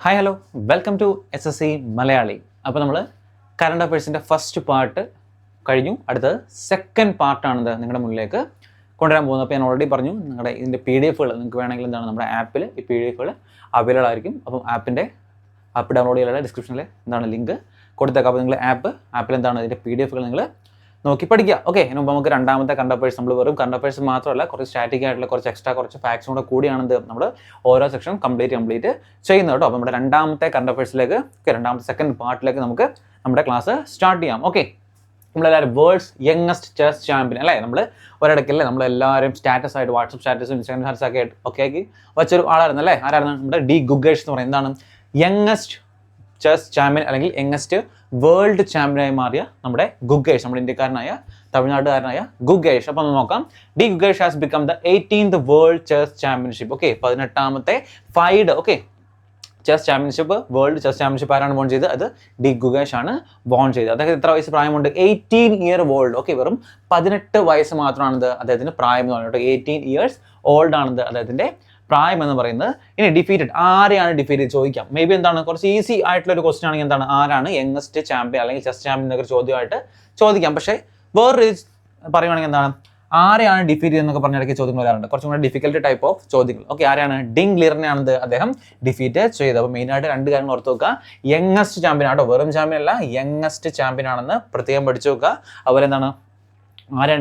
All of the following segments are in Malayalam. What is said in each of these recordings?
Hi hello welcome to SSC Malayali. അപ്പോൾ നമ്മൾ കറണ്ട് അഫയേഴ്സിൻ്റെ ഫസ്റ്റ് പാർട്ട് കഴിഞ്ഞു. അടുത്തത് സെക്കൻഡ് പാർട്ടാണിത് നിങ്ങളുടെ മുന്നിലേക്ക് കൊണ്ടുവരാൻ പോകുന്നത്. അപ്പോൾ ഞാൻ ഓൾറെഡി പറഞ്ഞു നിങ്ങളുടെ ഇതിൻ്റെ PDF നിങ്ങൾക്ക് വേണമെങ്കിൽ എന്താണ് നമ്മുടെ ആപ്പിൽ ഈ PDF അവൈലബിൾ ആയിരിക്കും. അപ്പം ആപ്പ് ഡൗൺലോഡ് ചെയ്യാനുള്ള ഡിസ്ക്രിപ്ഷനിൽ എന്താണ് ലിങ്ക് കൊടുത്തേക്കാം. അപ്പോൾ നിങ്ങൾ ആപ്പിൽ എന്താണ് ഇതിൻ്റെ PDF നിങ്ങൾ നോക്കി പഠിക്കുക. ഓക്കെ, ഇതിന് മുമ്പ് നമുക്ക് രണ്ടാമത്തെ കറണ്ട് അഫയേഴ്സ് നമ്മൾ വെറും കറണ്ട് അഫയേഴ്സ് മാത്രമല്ല കുറച്ച് സ്റ്റാറ്റിക് ആയിട്ടുള്ള കുറച്ച് ഫാക്ട്സും കൂടിയാണ് നമ്മൾ ഓരോ സെക്ഷൻ കംപ്ലീറ്റ് ചെയ്യുന്നത് കേട്ടോ. അപ്പോൾ നമ്മുടെ രണ്ടാമത്തെ കറണ്ട് അഫയേഴ്സിലേക്ക് രണ്ടാമത്തെ സെക്കൻഡ് പാർട്ടിലേക്ക് നമുക്ക് നമ്മുടെ ക്ലാസ് സ്റ്റാർട്ട് ചെയ്യാം. ഓക്കെ, നമ്മളെല്ലാവരും വേൾഡ്സ് യങ്ങസ്റ്റ് ചെസ് ചാമ്പ്യൻ അല്ലേ, നമ്മൾ ഒരിടയ്ക്കല്ലേ നമ്മളെല്ലാവരും സ്റ്റാറ്റസ് ആയിട്ട് വാട്സപ്പ് സ്റ്റാറ്റസും ഇൻസ്റ്റാഗ്രാം സ്റ്റാറ്റസൊക്കെ ഒക്കെ ആക്കി വച്ചൊരു ആളായിരുന്നു അല്ലേ. ആരായിരുന്നു? നമ്മുടെ ഡി ഗുഗേഷ് എന്ന് പറയുന്നത്. എന്താണ് യങ്ങസ്റ്റ് ചെസ് ചാമ്പ്യൻ അല്ലെങ്കിൽ യങ്ങസ്റ്റ് വേൾഡ് ചാമ്പ്യനായി മാറിയ നമ്മുടെ ഗുഗേഷ്, നമ്മുടെ ഇന്ത്യക്കാരനായ തമിഴ്നാട്ടുകാരനായ ഗുഗേഷ്. അപ്പോൾ ഒന്ന് നോക്കാം. D Gukesh has become the 18th world chess championship. Okay, 18ാമത്തെ FIDE chess championship, world chess championship ആരാണ് വോൺ ചെയ്തത്? അത് ഡി ഗുഗേഷ് ആണ് വോൺ ചെയ്തത്. അദ്ദേഹത്തിന് എത്ര വയസ്സ് പ്രായമുണ്ട്? 18 year old. ഓക്കെ, വെറും 18 വയസ്സ് മാത്രമാണിത് അദ്ദേഹത്തിന് പ്രായം എന്ന് പറയുന്നത്. 18 years old ആണിത് അദ്ദേഹത്തിൻ്റെ പ്രായം എന്ന് പറയുന്നത്. ഇനി ഡിഫീറ്റഡ്, ആരെയാണ് ഡിഫീറ്റ് ചെയ്ത് ചോദിക്കാം. മേ ബി എന്താണ് കുറച്ച് ഈസി ആയിട്ടുള്ള ഒരു ക്വസ്റ്റൻ ആണെങ്കിൽ എന്താണ് ആരാണ് യങ്ങസ്റ്റ് ചാമ്പ്യൻ അല്ലെങ്കിൽ ചെസ് ചാമ്പ്യൻ എന്നൊക്കെ ചോദ്യമായിട്ട് ചോദിക്കാം. പക്ഷേ വേറൊരു പറയുവാണെങ്കിൽ എന്താണ് ആരെയാണ് ഡിഫീറ്റ് ചെയ്തെന്നൊക്കെ പറഞ്ഞിടയ്ക്ക് ചോദ്യങ്ങൾ വരാറുണ്ട്. കുറച്ചും കൂടെ ഡിഫിക്കൽട്ട് ടൈപ്പ് ഓഫ് ചോദ്യങ്ങൾ. ഓക്കെ, ആരെയാണ്? ഡിങ് ലിറിനെയാണത് അദ്ദേഹം ഡിഫീറ്റ് ചെയ്തത്. അപ്പോൾ മെയിനായിട്ട് രണ്ട് കാര്യങ്ങൾ ഓർത്ത് വെക്കുക. യങ്ങസ്റ്റ് ചാമ്പ്യൻ ആട്ടോ, വെറും ചാമ്പ്യൻ അല്ല, യങ്ങസ്റ്റ് ചാമ്പ്യൻ ആണെന്ന് പ്രത്യേകം പഠിച്ചു വെക്കുക. അതുപോലെ എന്താണ് ആരെയാണ്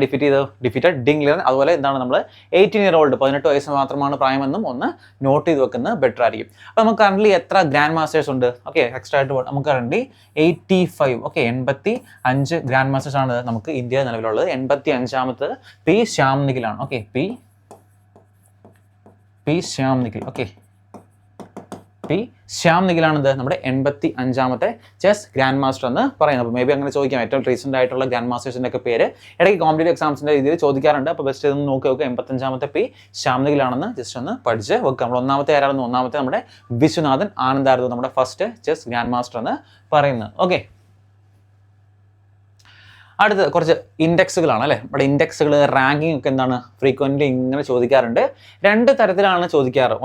ഡിഫീറ്റഡ് ഡിങ് ലിറൻ. അതുപോലെ എന്താണ് നമ്മൾ 18 year old 18 വയസ്സ് മാത്രമാണ് പ്രായമെന്നും ഒന്ന് നോട്ട് ചെയ്ത് വെക്കുന്നത് ബെറ്റർ ആയിരിക്കും. അപ്പോൾ നമുക്ക് കറന്റ് എത്ര ഗ്രാൻഡ് മാസ്റ്റേഴ്സ് ഉണ്ട്? ഓക്കെ, എക്സ്ട്രാ ആയിട്ട് നമുക്ക് കറന്റ് 85. ഓക്കെ, 85 ഗ്രാൻഡ് മാസ്റ്റേഴ്സ് ആണ് നമുക്ക് ഇന്ത്യയിൽ നിലവിലുള്ളത്. 85ാമത് പി ശ്യാം നിഖിലാണ്. Okay, P Shyam Nikhil. Okay, P Shyam നിഖിലാണിത് നമ്മുടെ 85ാമത്തെ ചെസ് ഗ്രാൻഡ് മാസ്റ്റർ എന്ന് പറയുന്നത്. അപ്പോൾ മേ ബി അങ്ങനെ ചോദിക്കാം. ഏറ്റവും റീസെൻ്റ് ആയിട്ടുള്ള ഗ്രാൻഡ് മാസ്റ്റേഴ്സിൻ്റെ ഒക്കെ പേര് ഇടയ്ക്ക് കോമ്പറ്റേറ്റീവ് എക്സാംസിൻ്റെ രീതിയിൽ ചോദിക്കാറുണ്ട്. അപ്പോൾ ബെസ്റ്റ് ഇതൊന്ന് നോക്കി വെക്കുക. 85ാമത്തെ പി ശ്യാം നിഖിലാണെന്ന് ജസ്റ്റ് ഒന്ന് പഠിച്ച് വെക്കുക. നമ്മൾ ഒന്നാമത്തെ ആരായിരുന്നു? ഒന്നാമത്തെ നമ്മുടെ വിശ്വനാഥൻ ആനന്ദായിരുന്നു നമ്മുടെ ഫസ്റ്റ് ചെസ് ഗ്രാൻഡ് മാസ്റ്റർ എന്ന് പറയുന്നത്. ഓക്കെ, അടുത്ത് കുറച്ച് ഇൻഡെക്സുകളാണ് അല്ലേ. നമ്മുടെ ഇൻഡെക്സുകൾ റാങ്കിങ് ഒക്കെ എന്താണ് ഫ്രീക്വൻ്റ്ലി ഇങ്ങനെ ചോദിക്കാറുണ്ട്. രണ്ട് തരത്തിലാണ് ചോദിക്കാറ്.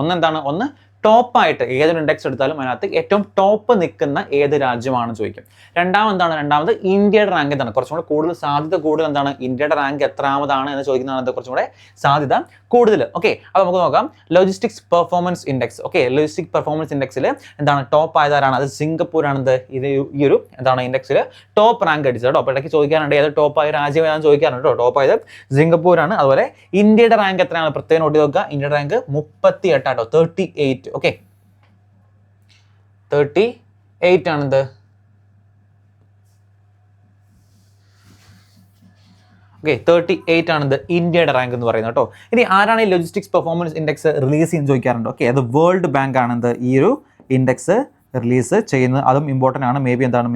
ഒന്ന് ടോപ്പായിട്ട് ഏതൊരു ഇൻഡെക്സ് എടുത്താലും അതിനകത്ത് ഏറ്റവും ടോപ്പ് നിൽക്കുന്ന ഏത് രാജ്യമാണെന്ന് ചോദിക്കും. രണ്ടാമത് ഇന്ത്യയുടെ റാങ്ക് എന്താണ്? കുറച്ചും കൂടെ കൂടുതൽ സാധ്യത കൂടുതൽ എന്താണ് ഇന്ത്യയുടെ റാങ്ക് എത്രാമതാണ് എന്ന് ചോദിക്കുന്നതാണ് കുറച്ചും കൂടെ സാധ്യത കൂടുതൽ. ഓക്കെ, അപ്പോൾ നമുക്ക് നോക്കാം. Logistics performance index. Okay, logistic performance ഇൻഡെക്സിൽ എന്താണ് ടോപ്പ് ആയതാരാണ്? അത് സിംഗപ്പൂരാണിത്. ഇത് ഈ ഒരു എന്താണ് ഇൻഡെക്സിൽ ടോപ്പ് റാങ്ക് അടിച്ചത് കേട്ടോ. അപ്പോൾ ഇടയ്ക്ക് ചോദിക്കാറുണ്ട് ഏത് ടോപ്പായ രാജ്യം ഏതാണെന്ന് ചോദിക്കാറുണ്ട് കേട്ടോ. ടോപ്പ് ആയത് സിംഗപ്പൂരാണ്. അതുപോലെ ഇന്ത്യയുടെ റാങ്ക് എത്രയാണ്? പ്രത്യേകം നോട്ട് ചെയ്ത് നോക്കുക. ഇന്ത്യയുടെ റാങ്ക് 38 ആട്ടോ, 38. ഓക്കെ, 38 ആണിത്. ഓക്കെ, 38 ആണിത് ഇന്ത്യയുടെ റാങ്ക് എന്ന് പറയുന്നത് കേട്ടോ. ഇനി ആരാണ് ഈ ലോജിസ്റ്റിക്സ് പെർഫോമൻസ് ഇൻഡെക്സ് റിലീസ് ചെയ്യുന്നത് ചോദിക്കാറുണ്ട്. ഓക്കെ, അത് വേൾഡ് ബാങ്ക് ആണിത് ഈ ഒരു ഇൻഡെക്സ് റിലീസ് ചെയ്യുന്നത്. അതും ഇമ്പോർട്ടൻ്റ് ആണ്. മേ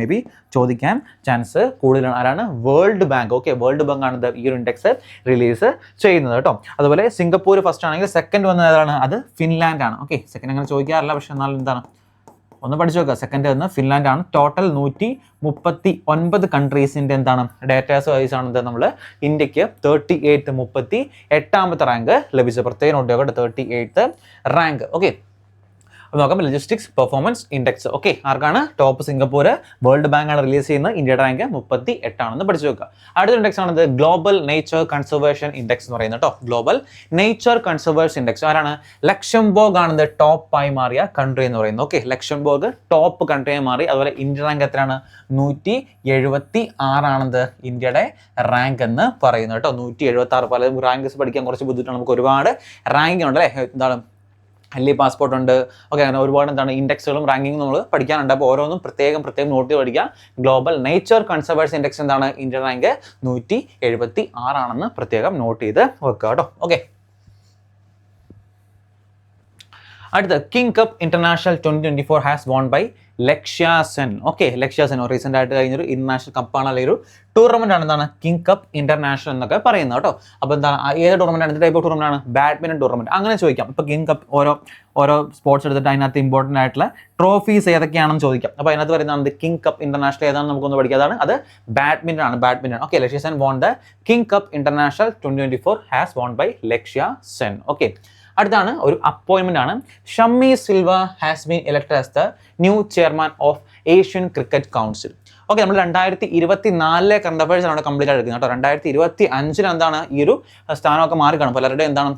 ബി ചോദിക്കാൻ ചാൻസ് കൂടുതലാണ്. ആരാണ്? World bank. Okay, world bank ആണ് ഈ ഒരു ഇൻഡെക്സ് റിലീസ് ചെയ്യുന്നത് കേട്ടോ. അതുപോലെ സിംഗപ്പൂർ ഫസ്റ്റ് ആണെങ്കിൽ സെക്കൻഡ് വന്നത് ഏതാണ്? അത് ഫിൻലാൻഡ് ആണ്. ഓക്കെ, സെക്കൻഡ് അങ്ങനെ ചോദിക്കാറില്ല, പക്ഷെ എന്നാലും എന്താണ് ഒന്ന് പഠിച്ചു നോക്കുക. സെക്കൻഡ് വന്ന് ഫിൻലാൻഡ് ആണ്. ടോട്ടൽ 139 കൺട്രീസിൻ്റെ എന്താണ് ഡേറ്റാസ് വൈസ് ആണെന്ന് നമ്മൾ ഇന്ത്യക്ക് 38ാമത്തെ റാങ്ക് ലഭിച്ചത്. പ്രത്യേകം നോട്ട് ചെയ്യുക, 38th റാങ്ക്. ഓക്കെ, അപ്പോൾ നോക്കാം ലോജിസ്റ്റിക്സ് പെർഫോമൻസ് ഇൻഡെക്സ്. ഓക്കെ, ആർക്കാണ്? Top Singapore. വേൾഡ് ബാങ്ക് ആണ് റിലീസ് ചെയ്യുന്നത്. ഇന്ത്യയുടെ റാങ്ക് 38 ആണെന്ന് പഠിച്ചു വെക്കുക. അടുത്ത ഇൻഡെക്സ് ആണിത് ഗ്ലോബൽ നേച്ചർ കൺസർവേഷൻ ഇൻഡെക്സ് എന്ന് പറയുന്നത് കേട്ടോ. ഗ്ലോബൽ നേച്ചർ കൺസർവേഷൻ ഇൻഡെക്സ് ആരാണ്? ലക്ഷംബോർഗ് ആണിത് ടോപ്പായി മാറിയ കൺട്രി എന്ന് പറയുന്നത്. ഓക്കെ, ലക്ഷംബോർഗ് ടോപ്പ് കൺട്രിയായി മാറി. അതുപോലെ ഇന്ത്യ റാങ്ക് എത്രയാണ്? 176 ആണിത് ഇന്ത്യയുടെ റാങ്ക് എന്ന് പറയുന്നത് കേട്ടോ. 176. പല റാങ്ക്സ് പഠിക്കാൻ കുറച്ച് ബുദ്ധിമുട്ടാണ്. നമുക്ക് ഒരുപാട് റാങ്കിങ് ഉണ്ട് അല്ലേ. എന്താണ് ഹെല്ലി പാസ്പോർട്ട് ഉണ്ട്. ഓക്കെ, അങ്ങനെ ഒരുപാട് എന്താണ് ഇൻഡെക്സുകളും റാങ്കിങ്ങും നമ്മൾ പഠിക്കാനുണ്ട്. അപ്പോൾ ഓരോന്നും പ്രത്യേകം നോട്ട് ചെയ്ത് പഠിക്കുക. ഗ്ലോബൽ നേച്ചർ കൺസർവേഷൻ ഇൻഡെക്സ് എന്താണ്? ഇന്ത്യൻ റാങ്ക് 176 ആണെന്ന് പ്രത്യേകം നോട്ട് ചെയ്ത് വെക്കുക കേട്ടോ. ഓക്കെ, അടുത്ത King Cup International 2024 has won by Lakshya Sen. Okay, Lakshya Sen recent ആയിട്ട് കഴിഞ്ഞൊരു ഇന്റർനാഷണൽ കപ്പാണ്, അല്ലെങ്കിൽ ഒരു ടൂർണമെന്റ് ആണ്. എന്താണ് കിങ് കപ്പ് ഇന്റർനാഷണൽ എന്നൊക്കെ പറയുന്നത് കേട്ടോ. അപ്പോൾ എന്താണ് ഏത് ടൂർണമെന്റ് ആണ്? ടൈപ്പ് ഓഫ് ടൂർണമെന്റ് ആണ്? Badminton tournament. അങ്ങനെ ചോദിക്കാം. ഇപ്പോൾ കിങ് കപ്പ് ഓരോ സ്പോർട്സ് എടുത്തിട്ട് അതിനകത്ത് ഇമ്പോർട്ടൻ്റ് ആയിട്ടുള്ള ട്രോഫീസ് ഏതൊക്കെയാണെന്ന് ചോദിക്കാം. അപ്പോൾ അതിനകത്ത് പറയുന്നത് കിങ് കപ്പ് ഇന്റർനാഷണൽ ഏതാണെന്ന് നമുക്കൊന്ന് പഠിക്കാം. അതാണ് അത് ബാഡ്മിന്റൺ ആണ്. Badminton. Okay, Lakshya Sen won the King Cup International 2024 has won by Lakshya Sen. Okay, അടുത്താണ് ഒരു അപ്പോയിൻമെന്റ് ആണ്. Shammi Silva has been elected as the new chairman of Asian Cricket Council. Okay, നമ്മൾ 2024 കറണ്ട് അഫയേഴ്സ് ആണ് കംപ്ലീറ്റ് ആയിട്ട് എടുക്കുന്നത് കേട്ടോ. 2025 എന്താണ് ഈ ഒരു സ്ഥാനമൊക്കെ മാറി കാണും. പലരുടെയും എന്താണ്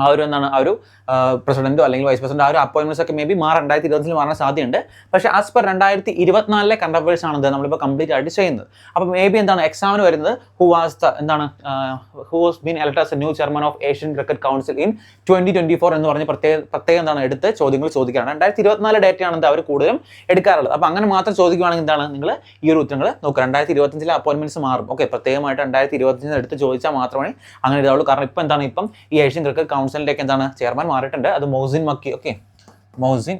ആ ഒരു പ്രസിഡന്റോ അല്ലെങ്കിൽ വൈസ് പ്രസിഡന്റ് ആ ഒരു അപ്പോയിന്റ്മെന്റ്സ് ഒക്കെ മേ ബി 2025 മാറാൻ സാധ്യതയുണ്ട്. പക്ഷേ ആസ് പെർ 2024 കറണ്ട് അഫയേഴ്സ് ആണ് നമ്മളിപ്പോൾ കംപ്ലീറ്റ് ആയിട്ട് ചെയ്യുന്നത്. അപ്പോൾ മേ ബി എന്താണ് എക്സാമിന് വരുന്നത് who was been elected as A new chairman of Asian Cricket council in 2024 എന്ന് പറഞ്ഞ് പ്രത്യേകം എന്താണ് എടുത്ത് ചോദ്യങ്ങൾ ചോദിക്കുകയാണ്. 2024 ഡേറ്റയാണ് അവർ കൂടുതലും എടുക്കാറുള്ളത്. അപ്പോൾ അങ്ങനെ മാത്രം ചോദിക്കുകയാണെങ്കിൽ എന്താണ് നിങ്ങൾ ഈ ഒരു ഉത്തരങ്ങൾ നോക്കുക. 2025 അപ്പോയിന്റ്മെന്റ്സ് മാറും. ഓക്കെ, പ്രത്യേകമായിട്ട് 2025 എടുത്ത് ചോദിച്ചാൽ മാത്രമേ അങ്ങനെ ഇതാവുള്ളൂ. കാരണം ഇപ്പം ഈ ഏഷ്യൻ ക്രിക്കറ്റ് കൗൺസിലിലേക്ക് ചെയർമാൻ മാറിയിട്ടുണ്ട്. അത് മൊഹ്സിൻ മക്കി. ഓക്കെ, മൊഹ്സിൻ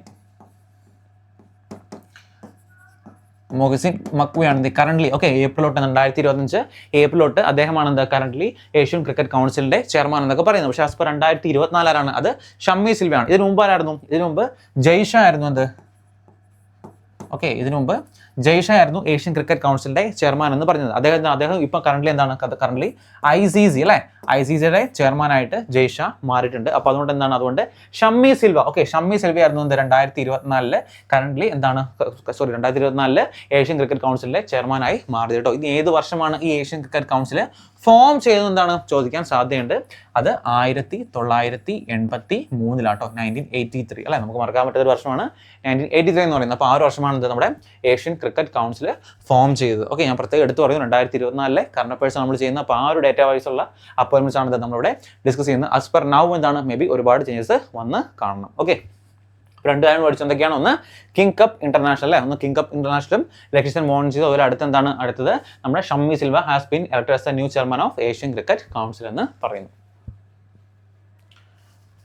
മക്വിയാണ് കറന്റ്. ഓക്കെ, ഏപ്രിൽ 2025 ഏപ്രിൽ അദ്ദേഹമാണ് കറന്റ് ഏഷ്യൻ ക്രിക്കറ്റ് കൗൺസിലിന്റെ ചെയർമാൻ എന്നൊക്കെ പറയുന്നത്. പക്ഷേ ആസ് പെർ 2024 അത് ഷമ്മി സിൽവയാണ്. ഇതിനു മുമ്പ് ആരായിരുന്നു? ഇതിനു മുമ്പ് ജയ്ഷ ആയിരുന്നു. ഓക്കെ, ഇതിനു മുമ്പ് ജയ്ഷ ആയിരുന്നു ഏഷ്യൻ ക്രിക്കറ്റ് കൗൺസിലിന്റെ ചെയർമാൻ എന്ന് പറഞ്ഞത്. അദ്ദേഹം ഇപ്പൊ കറന്റ് ICC അല്ലെ, ICCയുടെ ചെയർമാനായിട്ട് ജയ്ഷ മാറിയിട്ടുണ്ട്. അപ്പൊ അതുകൊണ്ട് Shammi Silva. Okay, Shammi Silva ആയിരുന്നു 2024 കറന്റ് 2024 ഏഷ്യൻ ക്രിക്കറ്റ് കൗൺസിലിന്റെ ചെയർമാനായി മാറിയത് കേട്ടോ. ഇത് ഏത് വർഷമാണ് ഈ ഏഷ്യൻ ക്രിക്കറ്റ് കൗൺസിൽ ഫോം ചെയ്തത് ചോദിക്കാൻ സാധ്യതയുണ്ട്. അത് 1983 1983 അല്ലെ, നമുക്ക് മറക്കാൻ പറ്റുന്ന ഒരു വർഷമാണ് 1983 എന്ന് പറയുന്നത്. അപ്പോൾ ആ ഒരു വർഷമാണ് നമ്മുടെ ഏഷ്യൻ ക്രിക്കറ്റ് കൗൺസിൽ ഫോം ചെയ്തത്. ഓക്കെ, ഞാൻ പ്രത്യേകം എടുത്തു പറയുന്നു 2024 കറണ്ട് അഫയേഴ്സ് നമ്മൾ ചെയ്യുന്നത്. അപ്പോൾ ആ ഒരു ഡേറ്റ വൈസ് ഉള്ള അപ്പോയിന്റ്മെന്റ്സ് ആണ് നമ്മളിവിടെ ഡിസ്കസ് ചെയ്യുന്നത്. As per now may be ഒരുപാട് ചേഞ്ചസ് വന്ന് കാണണം. ഓക്കെ, 2 കാര്യം പഠിച്ചു. എന്തൊക്കെയാണ്? ഒന്ന് കിങ് കപ്പ് ഇന്റർനാഷണൽ അല്ലേ, ഒന്ന് കിങ് കപ്പ് ഇന്റർനാഷണലും ലക്ഷ്യൻ മോൺ ചെയ്ത് അതുപോലെ അടുത്തത് നമ്മുടെ Shammi Silva has been elected as the new chairman of Asian Cricket council എന്ന് പറയുന്നു.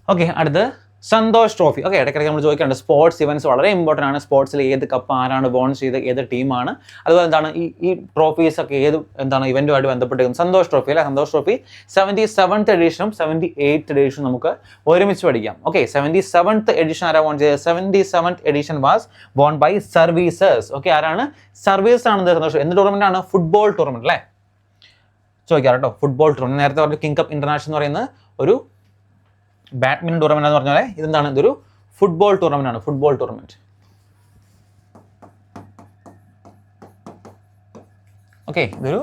ഓക്കെ, അടുത്ത് സന്തോഷ് ട്രോഫി. ഓക്കെ, ഇടയ്ക്കിടയ്ക്ക് നമ്മൾ ചോദിക്കാറുണ്ട് സ്പോർട്സ് ഇവന്റ്സ് വളരെ ഇമ്പോർട്ടൻ്റ് ആണ്. സ്പോർട്സിൽ ഏത് കപ്പ് ആരാണ് ബോൺ ചെയ്ത് ഏത് ടീമാണ്, അതുപോലെ ഈ ട്രോഫീസ് ഒക്കെ ഏത് ഇവന്റുമായിട്ട് ബന്ധപ്പെട്ട് സന്തോഷ് ട്രോഫി അല്ലെ, സന്തോഷ് ട്രോഫി 77th എഡിഷനും 78th എഡിഷനും നമുക്ക് ഒരുമിച്ച് പഠിക്കാം. ഓക്കെ, 77th എഡിഷൻ ആരാ ബോൺ ചെയ്തത്? 77th edition was won by services. Okay, ആരാണ്? സർവീസ് ആണ് സന്തോഷ്. എന്ത് ടൂർണമെന്റ് ആണ്? ഫുട്ബോൾ ടൂർണമെന്റ് അല്ലേ, ചോദിക്കാം കേട്ടോ. Football tournament. നേരത്തെ പറഞ്ഞ കിങ് കപ്പ് ഇന്റർനാഷണൽ എന്ന് പറയുന്നത് ഒരു ബാഡ്മിന്റൺ ടൂർണമെന്റ് എന്ന് പറഞ്ഞാൽ ഇതൊരു ഫുട്ബോൾ ടൂർണമെന്റ് ആണ്. Football tournament. ഓക്കെ, ഇതൊരു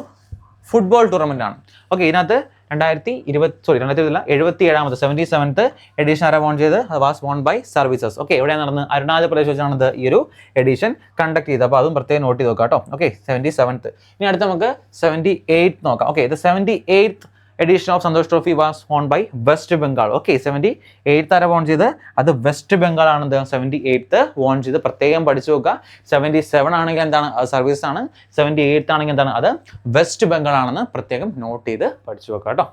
ഫുട്ബോൾ ടൂർണമെന്റ് ആണ്. ഓക്കെ, ഇതിനകത്ത് 77th എഡിഷൻ ആരാ വോൺ ചെയ്ത്? അത് was won by services. Okay, എവിടെയാണ് നടന്നത്? അരുണാചൽ പ്രദേശ് വെച്ചാണ് ഈ ഒരു എഡിഷൻ കണ്ടക്ട് ചെയ്തത്. അപ്പോൾ അതും പ്രത്യേകം നോട്ട് ചെയ്ത് നോക്കാം കേട്ടോ. Okay, 77th. ഇനി അടുത്ത് നമുക്ക് 78th നോക്കാം. ഓക്കെ, ഇത് 78th edition of Santosh trophy was won by West Bengal. Okay, 78th ആരാ വോൺ ചെയ്ത്? അത് വെസ്റ്റ് ബംഗാൾ ആണ് 78th വോൺ ചെയ്ത്. പ്രത്യേകം പഠിച്ചു നോക്കുക. 77 ആണെങ്കിൽ എന്താണ്? സർവീസ് ആണ്. 78th ആണെങ്കിൽ എന്താണ്? അത് വെസ്റ്റ് ബംഗാൾ ആണെന്ന് പ്രത്യേകം നോട്ട് ചെയ്ത് പഠിച്ചു വെക്കുക കേട്ടോ.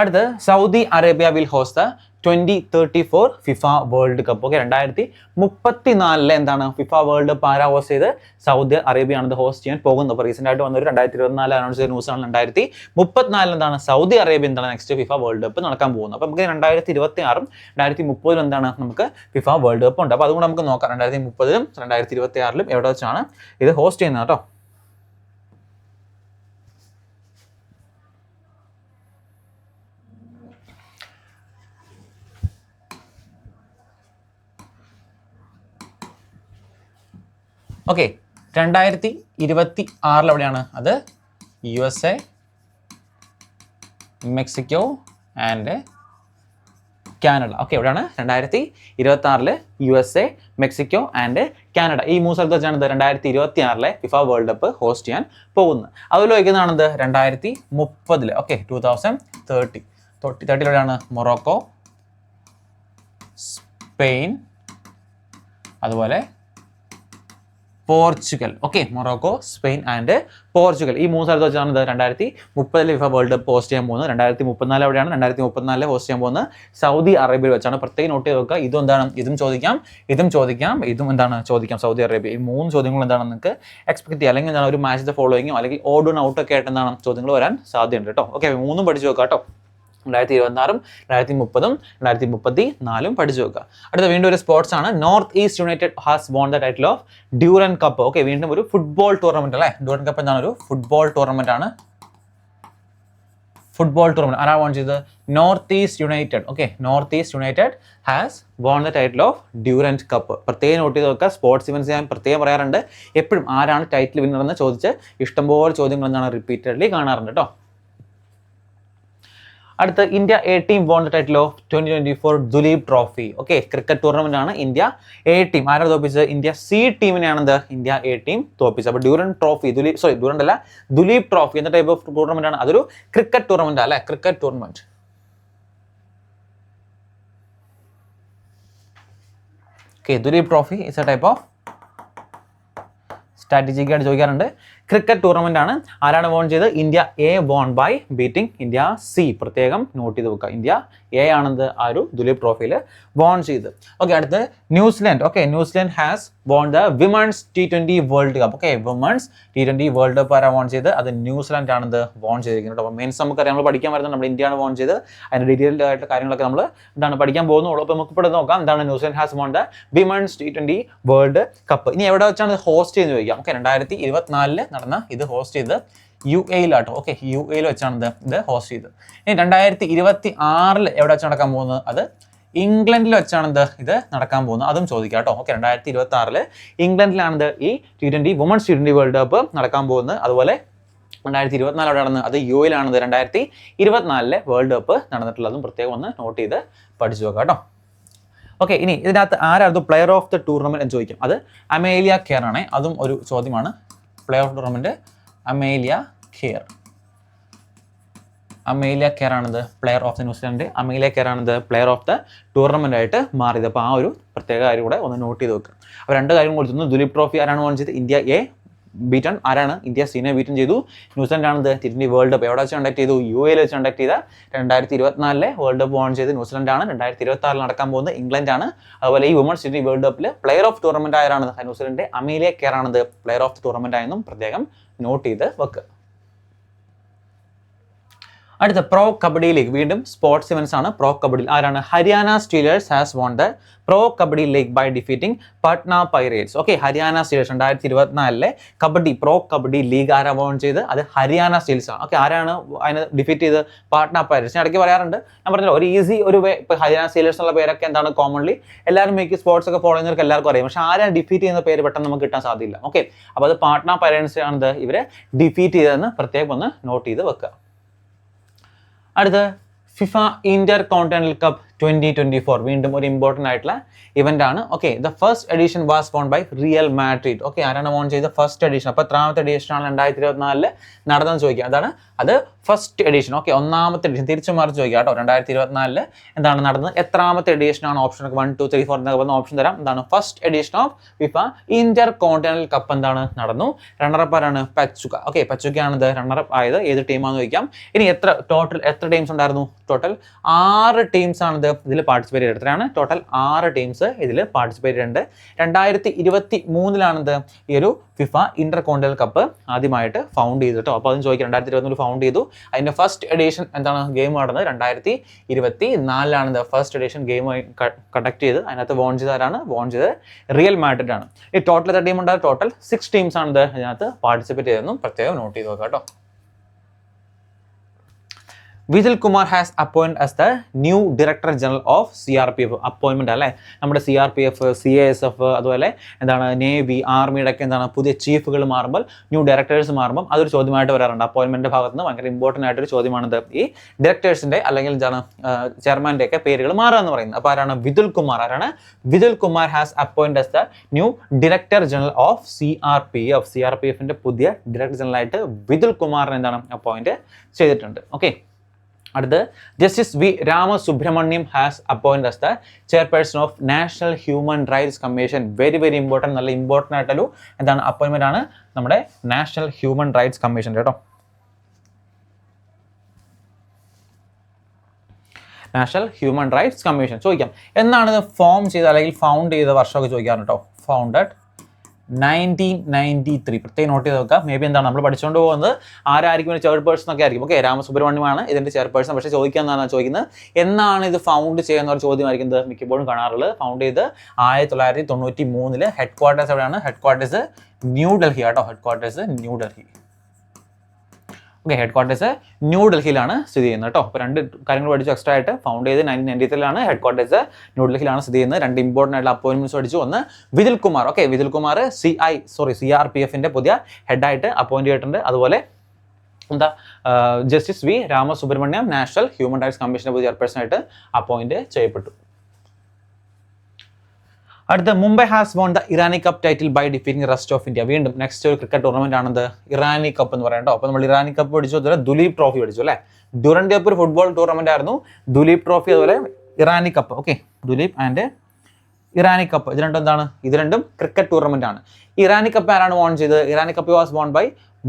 അടുത്ത് Saudi Arabia will host 2034 FIFA world cup. Okay, 2034 എന്താണ് ഫിഫ വേൾഡ് കപ്പ് ആരാ ഹോസ്റ്റ് ചെയ്ത്? സൗദി അറേബ്യ ആണ് ഹോസ്റ്റ് ചെയ്യാൻ പോകുന്നത്. അപ്പോൾ റീസെന്റ് ആയിട്ട് വന്നൊരു 2024 അനൗൺസ് ചെയ്ത ന്യൂസ് ആണ്. 2034 എന്താണ് Saudi Arabia next FIFA world cup നടക്കാൻ പോകുന്നത്. അപ്പോൾ നമുക്ക് 2026 2030 എന്താണ് നമുക്ക് ഫിഫ വേൾഡ് കപ്പ് ഉണ്ട്. അപ്പോൾ അതുകൊണ്ട് നമുക്ക് നോക്കാം 2030 2026 എവിടെ വെച്ചാണ് ഇത് ഹോസ്റ്റ് ചെയ്യുന്നത് കേട്ടോ. ഓക്കെ, 2026 എവിടെയാണ്? അത് USA, Mexico and Canada. Okay, എവിടെയാണ്? 2026 USA, മെക്സിക്കോ ആൻഡ് കാനഡ. ഈ 3 സ്ഥലത്ത് വെച്ചാണ് 2026 ഫിഫ വേൾഡ് കപ്പ് ഹോസ്റ്റ് ചെയ്യാൻ പോകുന്നത്. അതുപോലെ വയ്ക്കുന്നതാണത് 2030. ഓക്കെ, 2030 എവിടെയാണ്? മൊറോക്കോ, സ്പെയിൻ, അതുപോലെ Portugal. Okay, Morocco, Spain and Portugal. ഈ 3 സ്ഥലത്ത് വെച്ചാണ് 2030 ഫിഫ വേൾഡ് കപ്പ് ഹോസ്റ്റ് ചെയ്യാൻ പോകുന്നത്. 2034 എവിടെയാണ്? 2034 ഹോസ്റ്റ് ചെയ്യാൻ പോകുന്നത് സൗദി അറേബ്യയിൽ വെച്ചാണ്. പ്രത്യേകം നോട്ട് ചെയ്ത് വെക്കുക. ഇതും എന്താണ്? ഇതും ചോദിക്കാം, ചോദിക്കാം സൗദി അറേബ്യ. ഈ 3 ചോദ്യങ്ങൾ എന്താണ് നിങ്ങൾക്ക് എക്സ്പെക്ട് ചെയ്യുക? അല്ലെങ്കിൽ എന്താണ് ഒരു മാച്ച് ദ ഫോളോയിങ്ങോ അല്ലെങ്കിൽ ഓഡ് ഔട്ട് ഒക്കെ ആയിട്ട് എന്താണ് ചോദ്യങ്ങൾ വരാൻ സാധ്യതയുണ്ട് കേട്ടോ. ഓക്കെ, 3 പഠിച്ചു വെക്കുക കേട്ടോ. 2026 2030 2034 പഠിച്ചു വെക്കുക. അടുത്ത വീണ്ടും ഒരു സ്പോർട്സ് ആണ്. North east United has won the title of Durand cup. Okay, വീണ്ടും ഒരു ഫുട്ബോൾ ടൂർണമെന്റ് അല്ലേ. ഡ്യൂറൻ കപ്പ് എന്താണ്? ഒരു ഫുട്ബോൾ ടൂർണമെന്റ് ആണ്. football tournament. ആരാ വോൺ ചെയ്തത്? North east United. Okay, north east United has won the title of Durant cup. പ്രത്യേകം നോട്ട് ചെയ്ത് നോക്കുക. സ്പോർട്സ് ഇവൻസ് ഞാൻ പ്രത്യേകം പറയാറുണ്ട്. എപ്പോഴും ആരാണ് ടൈറ്റിൽ വിന്നർ എന്ന് ചോദിച്ച് ഇഷ്ടംപോലെ ചോദ്യങ്ങൾ എന്താണ് റിപ്പീറ്റഡ്ലി കാണാറുണ്ട് കേട്ടോ. അടുത്ത India A team won the title of 2024 Duleep trophy. Okay, cricket tournament ആണ്. ഇന്ത്യ എ ടീം ആരാണ് തോപ്പിച്ചത്? ഇന്ത്യ സി ടീമിനെയാണ് ഇന്ത്യ എ ടീം തോപ്പിച്ചത്. അപ്പോൾ ദുലീപ് ട്രോഫി എന്ന ടൈപ്പ് ഓഫ് ടൂർണമെന്റ് ആണ്. അതൊരു ക്രിക്കറ്റ് ടൂർണമെന്റ് അല്ലേ, cricket tournament. Okay, Duleep trophy is a type of strategic ആയിട്ട് ചോദിക്കാറുണ്ട്. ക്രിക്കറ്റ് ടൂർണമെന്റ് ആണ്. ആരാണ് വോൺ ചെയ്തത്? India A won by beating India C. പ്രത്യേകം നോട്ട് ചെയ്ത് വെക്കുക. ഇന്ത്യ എ ആണെന്ന് ആ ഒരു ദുലീപ് ട്രോഫിയിൽ വോൺ ചെയ്ത്. ഓക്കെ, അടുത്ത് New Zealand. Okay, New Zealand has won the women's T20 world cup. Okay, women's T20 world cup ആരാ വോൺ ചെയ്ത്? അത് ന്യൂസിലാൻഡ് ആണെന്ന് വോൺ ചെയ്തിരിക്കുന്നത്. അപ്പോൾ മെയിൻസ് നമുക്കറിയാം, നമ്മൾ പഠിക്കാൻ വരുന്നത് നമ്മുടെ ഇന്ത്യയാണ് വോൺ ചെയ്ത്. അതിൻ്റെ ഡീറ്റെയിൽഡ് ആയിട്ട് കാര്യങ്ങളൊക്കെ നമ്മൾ എന്താണ് പഠിക്കാൻ പോകുന്നുള്ളൂ. അപ്പോൾ നമുക്ക് ഇപ്പോൾ നോക്കാം എന്താണ് New Zealand has won the women's T20 world cup. ഇനി എവിടെ വെച്ചാണ് ഇത് ഹോസ്റ്റ് ചെയ്യുന്നത് ചോദിക്കാം. ഓക്കെ, 2024 നടന്ന ഇത് ഹോസ്റ്റ് ചെയ്ത് UAE-ലാട്ടോ. ഓക്കെ, UAE-ൽ വെച്ചാണ് ഇത് ഹോസ്റ്റ് ചെയ്തത്. ഇനി 2026 എവിടെ വെച്ച് നടക്കാൻ പോകുന്നത്? അത് ഇംഗ്ലണ്ടിൽ വെച്ചാണ് ഇത് നടക്കാൻ പോകുന്നത്. അതും ചോദിക്കാം കേട്ടോ. ഓക്കെ, 2026 ഇംഗ്ലണ്ടിലാണ് ഈ T20 women's T20 world cup നടക്കാൻ പോകുന്നത്. അതുപോലെ 2024 അവിടെ നടന്നത് അത് UAE-ലാണത്. 2024 വേൾഡ് കപ്പ് നടന്നിട്ടുള്ളതും പ്രത്യേകം ഒന്ന് നോട്ട് ചെയ്ത് പഠിച്ചു വെക്കാം കേട്ടോ. ഓക്കെ, ഇനി ഇതിനകത്ത് ആരായിരുന്നു പ്ലെയർ ഓഫ് ദ ടൂർണമെന്റ് എന്ന് ചോദിക്കും. അത് അമേലിയ കെയർ ആണ്. അതും ഒരു ചോദ്യമാണ്. Player of tournament Amelia Kerr. Amelia Kerr ആണിത് player of the New Zealand. Amelia Kerr ആണിത് പ്ലെയർ ഓഫ് ദ ടൂർണമെന്റ് ആയിട്ട് മാറിയത്. അപ്പോൾ ആ ഒരു പ്രത്യേക കാര്യം കൂടെ ഒന്ന് നോട്ട് ചെയ്ത് വെക്കുക. അപ്പോൾ രണ്ട് കാര്യം കൊടുത്തു. ദുലീപ് ട്രോഫി ആരാണ് വോൺ ചെയ്ത്? India A beaten. ആരാണ്? ഇന്ത്യ സീനെ ബീറ്റൺ ചെയ്തു. ന്യൂസിലാൻഡ് ആണിത് T20 വേൾഡ് കപ്പ് എവിടെ വെച്ച് കണ്ടക്ട് ചെയ്തു? UAE-ൽ വെച്ച് കണ്ടക്ട് ചെയ്ത 2024 വേൾഡ് കപ്പ് വോൺ ചെയ്ത് ന്യൂസിലാൻഡ് ആണ്. 2026 നടക്കാൻ പോകുന്നത് ഇംഗ്ലണ്ട് ആണ്. അതുപോലെ ഈ വുമൺസ് T20 വേൾഡ് കപ്പിൽ പ്ലെയർ ഓഫ് ടൂർണമെന്റ് ആരാണ്? ന്യൂസിലാൻഡ് അമേലിയ കെയർ ആണിത് പ്ലെയർ ഓഫ് ദ ടൂർണമെന്റ് ആയെന്നും പ്രത്യേകം നോട്ട് ചെയ്ത് വെക്കുക. അടുത്ത പ്രോ കബഡി ലീഗ്. വീണ്ടും സ്പോർട്സ് ഇവൻസ് ആണ്. പ്രോ കബഡി ആരാണ്? Haryana Steelers has won the Pro Kabaddi League by defeating Patna Pirates. Okay, Haryana Steelers 2024 Kabaddi Pro Kabaddi League ആരാ വോൺ ചെയ്ത്? അത് ഹരിയാന സ്റ്റീൽസ് ആണ്. ഓക്കെ, ആരാണ് അതിനെ ഡിഫീറ്റ് ചെയ്ത്? പട്ന പൈറേറ്റ്സ്. ഞാൻ ഇടയ്ക്ക് പറയാറുണ്ട്, ഞാൻ പറഞ്ഞല്ലോ ഒരു ഈസി ഒരു വേ. ഇപ്പോൾ ഹരിയാന സ്റ്റീലേഴ്സ് എന്നുള്ള പേരൊക്കെ എന്താണ് കോമൺലി എല്ലാവരും മിക്ക സ്പോർട്സ് ഒക്കെ ഫോളോ ചെയ്യുന്നവർക്ക് എല്ലാവർക്കും അറിയാം. പക്ഷേ ആരാണ് ഡിഫീറ്റ് ചെയ്യുന്ന പേര് പെട്ടെന്ന് നമുക്ക് കിട്ടാൻ സാധ്യതയില്ല. ഓക്കെ, അപ്പോൾ അത് പട്ന പൈറേറ്റ്സ് ആണിത് ഇവരെ ഡിഫീറ്റ് ചെയ്തതെന്ന് പ്രത്യേകം ഒന്ന് നോട്ട് ചെയ്ത് വെക്കുക. അടുത്ത ഫിഫ ഇന്റർ കോണ്ടിനെന്റൽ കപ്പ് 2024 വീണ്ടും ഒരു ഇമ്പോർട്ടൻ്റ് ആയിട്ടുള്ള ഇവന്റ് ആണ്. Okay, the first edition was won by Real Madrid. Okay, ആരാണ് വോൺ ചെയ്ത ഫസ്റ്റ് എഡിഷൻ? അപ്പോൾ എത്രാമത്തെ എഡിഷൻ ആണ് 2024 നടന്നെന്ന് ചോദിക്കുക. അതാണ് അത് ഫസ്റ്റ് എഡിഷൻ. ഓക്കെ, ഒന്നാമത്തെ എഡിഷൻ. തിരിച്ചു മാറി ചോദിക്കുക കേട്ടോ. 2024 എന്താണ് നടന്നത്? എത്രാമത്തെ എഡിഷൻ ആണ്? ഓപ്ഷൻ 1, 2, 3, 4 എന്നൊക്കെ പറഞ്ഞ ഓപ്ഷൻ തരാം. എന്താണ് first edition of FIFA Inter continental cup എന്താണ് നടന്നു? റണ്ണറപ്പ് ആരാണ്? പച്ചുക. ഓക്കെ, പച്ചുകയാണിത് റണ്ണറപ്പ് ആയത്. ഏത് ടീമാണെന്ന് ചോദിക്കാം. ഇനി ടോട്ടൽ എത്ര ടീംസ് ഉണ്ടായിരുന്നു? ടോട്ടൽ 6 ടീംസ് ആണ് ഇതിൽ പാർട്ടിസിപ്പേറ്റ് ചെയ്തിട്ടാണ്. ടോട്ടൽ 6 ടീംസ് ഇതിൽ പാർട്ടിസിപ്പേറ്റ് ചെയ്തിട്ടുണ്ട്. 2023 ഈ ഒരു ഫിഫ ഇന്റർ കോണ്ടിനെന്റൽ കപ്പ് ആദ്യമായിട്ട് ഫൗണ്ട് ചെയ്തിട്ടോ. അപ്പോൾ അതും ചോദിക്കാം. 2023 ഫൗണ്ട് ചെയ്തു. അതിന്റെ ഫസ്റ്റ് എഡിഷൻ എന്താണ് ഗെയിം നടന്നത്? 2024 ഫസ്റ്റ് എഡിഷൻ ഗെയിം കണ്ടക്ട് ചെയ്ത് അതിനകത്ത് വോൺ ചെയ്തവരാണ്? വോൺ ചെയ്ത് റിയൽ മാഡ്രിഡ് ആണ്. ഈ ടോട്ടൽ എത്ര ടീം ഉണ്ടായത്? ടോട്ടൽ 6 ടീംസ് ആണ് ഇതിനകത്ത് പാർട്ടിസിപ്പേറ്റ് ചെയ്തതെന്നും പ്രത്യേകം നോട്ട് ചെയ്ത് നോക്കാം കേട്ടോ. Vigil Kumar has appoint as the new director general of CRPF. അപ്പോയിൻമെന്റ് അല്ലേ, നമ്മുടെ CRPF, CASF, അതുപോലെ എന്താണ് നേവി, ആർമിയുടെ ഒക്കെ എന്താണ് പുതിയ ചീഫുകൾ മാറുമ്പോൾ, ന്യൂ ഡയറക്ടേഴ്സ് മാറുമ്പോൾ അതൊരു ചോദ്യമായിട്ട് വരാറുണ്ട്. അപ്പോയിൻമെന്റ് ഭാഗത്ത് നിന്ന് ഭയങ്കര ഇമ്പോർട്ടൻ്റ് ആയിട്ടൊരു ചോദ്യമാണിത്. ഈ ഡയറക്ടേഴ്സിന്റെ അല്ലെങ്കിൽ എന്താണ് ചെയർമാൻ്റെ ഒക്കെ പേരുകൾ മാറുക എന്ന് പറയുന്നത്. അപ്പോൾ ആരാണ്? വിജിൽ കുമാർ. ആരാണ്? Vigil Kumar has appoint as the new director general of CRPF. CRPFന്റെ പുതിയ ഡയറക്ടർ ജനറൽ ആയിട്ട് വിജിൽ കുമാറിനെ എന്താണ് അപ്പോയിന്റ് ചെയ്തിട്ടുണ്ട്. ഓക്കെ, അടുത്ത് justice V Ramasubramanian has appoint as the chairperson of National human Rights Commission. Very very important, നല്ല ഇമ്പോർട്ടൻ്റ് ആയിട്ടൊരു എന്താണ് അപ്പോയിൻമെന്റ് ആണ് നമ്മുടെ നാഷണൽ ഹ്യൂമൻ റൈറ്റ്സ് കമ്മീഷൻ കേട്ടോ. നാഷണൽ ഹ്യൂമൻ റൈറ്റ്സ് കമ്മീഷൻ ചോദിക്കാം. എന്നാണ് ഇത് ഫോം ചെയ്ത അല്ലെങ്കിൽ ഫൗണ്ട് ചെയ്ത വർഷമൊക്കെ ചോദിക്കാറുണ്ട് കേട്ടോ. ഫൗണ്ടഡ് 1993. പ്രത്യേകം നോട്ട് ചെയ്ത് നോക്കുക. മേ ബി എന്താണ് നമ്മൾ പഠിച്ചുകൊണ്ട് പോകുന്നത് ആരായിരിക്കും ചെയർപേഴ്സൺ ഒക്കെ ആയിരിക്കും. ഓക്കെ, രാമസുബ്രഹ്മണ്യമാണ് ഇതിൻ്റെ ചെയർപേഴ്സൺ. പക്ഷേ ചോദിക്കാന്നാണ് ചോദിക്കുന്നത് എന്നാണ് ഇത് ഫൗണ്ട് ചെയ്യുന്ന ഒരു ചോദ്യമായിരിക്കുന്നത് മിക്കപ്പോഴും കാണാറുള്ളത്. ഫൗണ്ട് ചെയ്ത് 1993. ഹെഡ് ക്വാർട്ടേഴ്സ് എവിടെയാണ്? ഹെഡ് ക്വാർട്ടേഴ്സ് ന്യൂഡൽഹി കേട്ടോ. Headquarters New Delhi. Okay, headquarters ന്യൂഡൽഹിയിലാണ് സ്ഥിതി ചെയ്യുന്നത് കേട്ടോ. അപ്പോൾ 2 കാര്യങ്ങൾ പഠിച്ചു എക്സ്ട്രാ ആയിട്ട്. ഫൗണ്ട് ചെയ്ത് 1993 ഹെഡ് ക്വാർട്ടേഴ്സ് ന്യൂഡൽഹിയിലാണ് സ്ഥിതി ചെയ്യുന്നത്. 2 ഇമ്പോർട്ടൻ്റ് ആയിട്ടുള്ള അപ്പോയിൻമെന്റ്സ് പഠിച്ചു. ഒന്ന് വിജിൽ കുമാർ, ഓക്കെ, വിജിൽ കുമാർ CRPFന്റെ പുതിയ ഹെഡായിട്ട് അപ്പോയിന്റ് ചെയ്തിട്ടുണ്ട്. അതുപോലെ എന്താ justice V Ramasubramanian national human rights കമ്മീഷന്റെ പുതിയ ചെയർപേഴ്സൺ ആയിട്ട് അപ്പോയിന്റ് ചെയ്യപ്പെട്ടു. അടുത്ത Mumbai has won the Irani cup title by defeating rest of India. വീണ്ടും നെക്സ്റ്റ് ഒരു ക്രിക്കറ്റ് ടൂർണമെന്റ് ആണത് ഇറാനി കപ്പ് എന്ന് പറയുന്നത്. അപ്പോൾ നമ്മൾ ഇറാനി കപ്പ് പഠിച്ചു, അതുപോലെ ദുലീപ് ട്രോഫി പഠിച്ചു അല്ലേ. ഡ്യൂറന്റ് കപ്പ് ഒരു ഫുട്ബോൾ ടൂർണമെന്റ് ആയിരുന്നു. ദുലീപ് ട്രോഫി അതുപോലെ Irani cup. Okay, Duleep and Irani cup ഇത് രണ്ടും എന്താണ്? ഇത് രണ്ടും ക്രിക്കറ്റ് ടൂർണമെന്റ് ആണ്. ഇറാനി കപ്പ് ആരാണ് വോൺ ചെയ്തത്? Irani cup was won by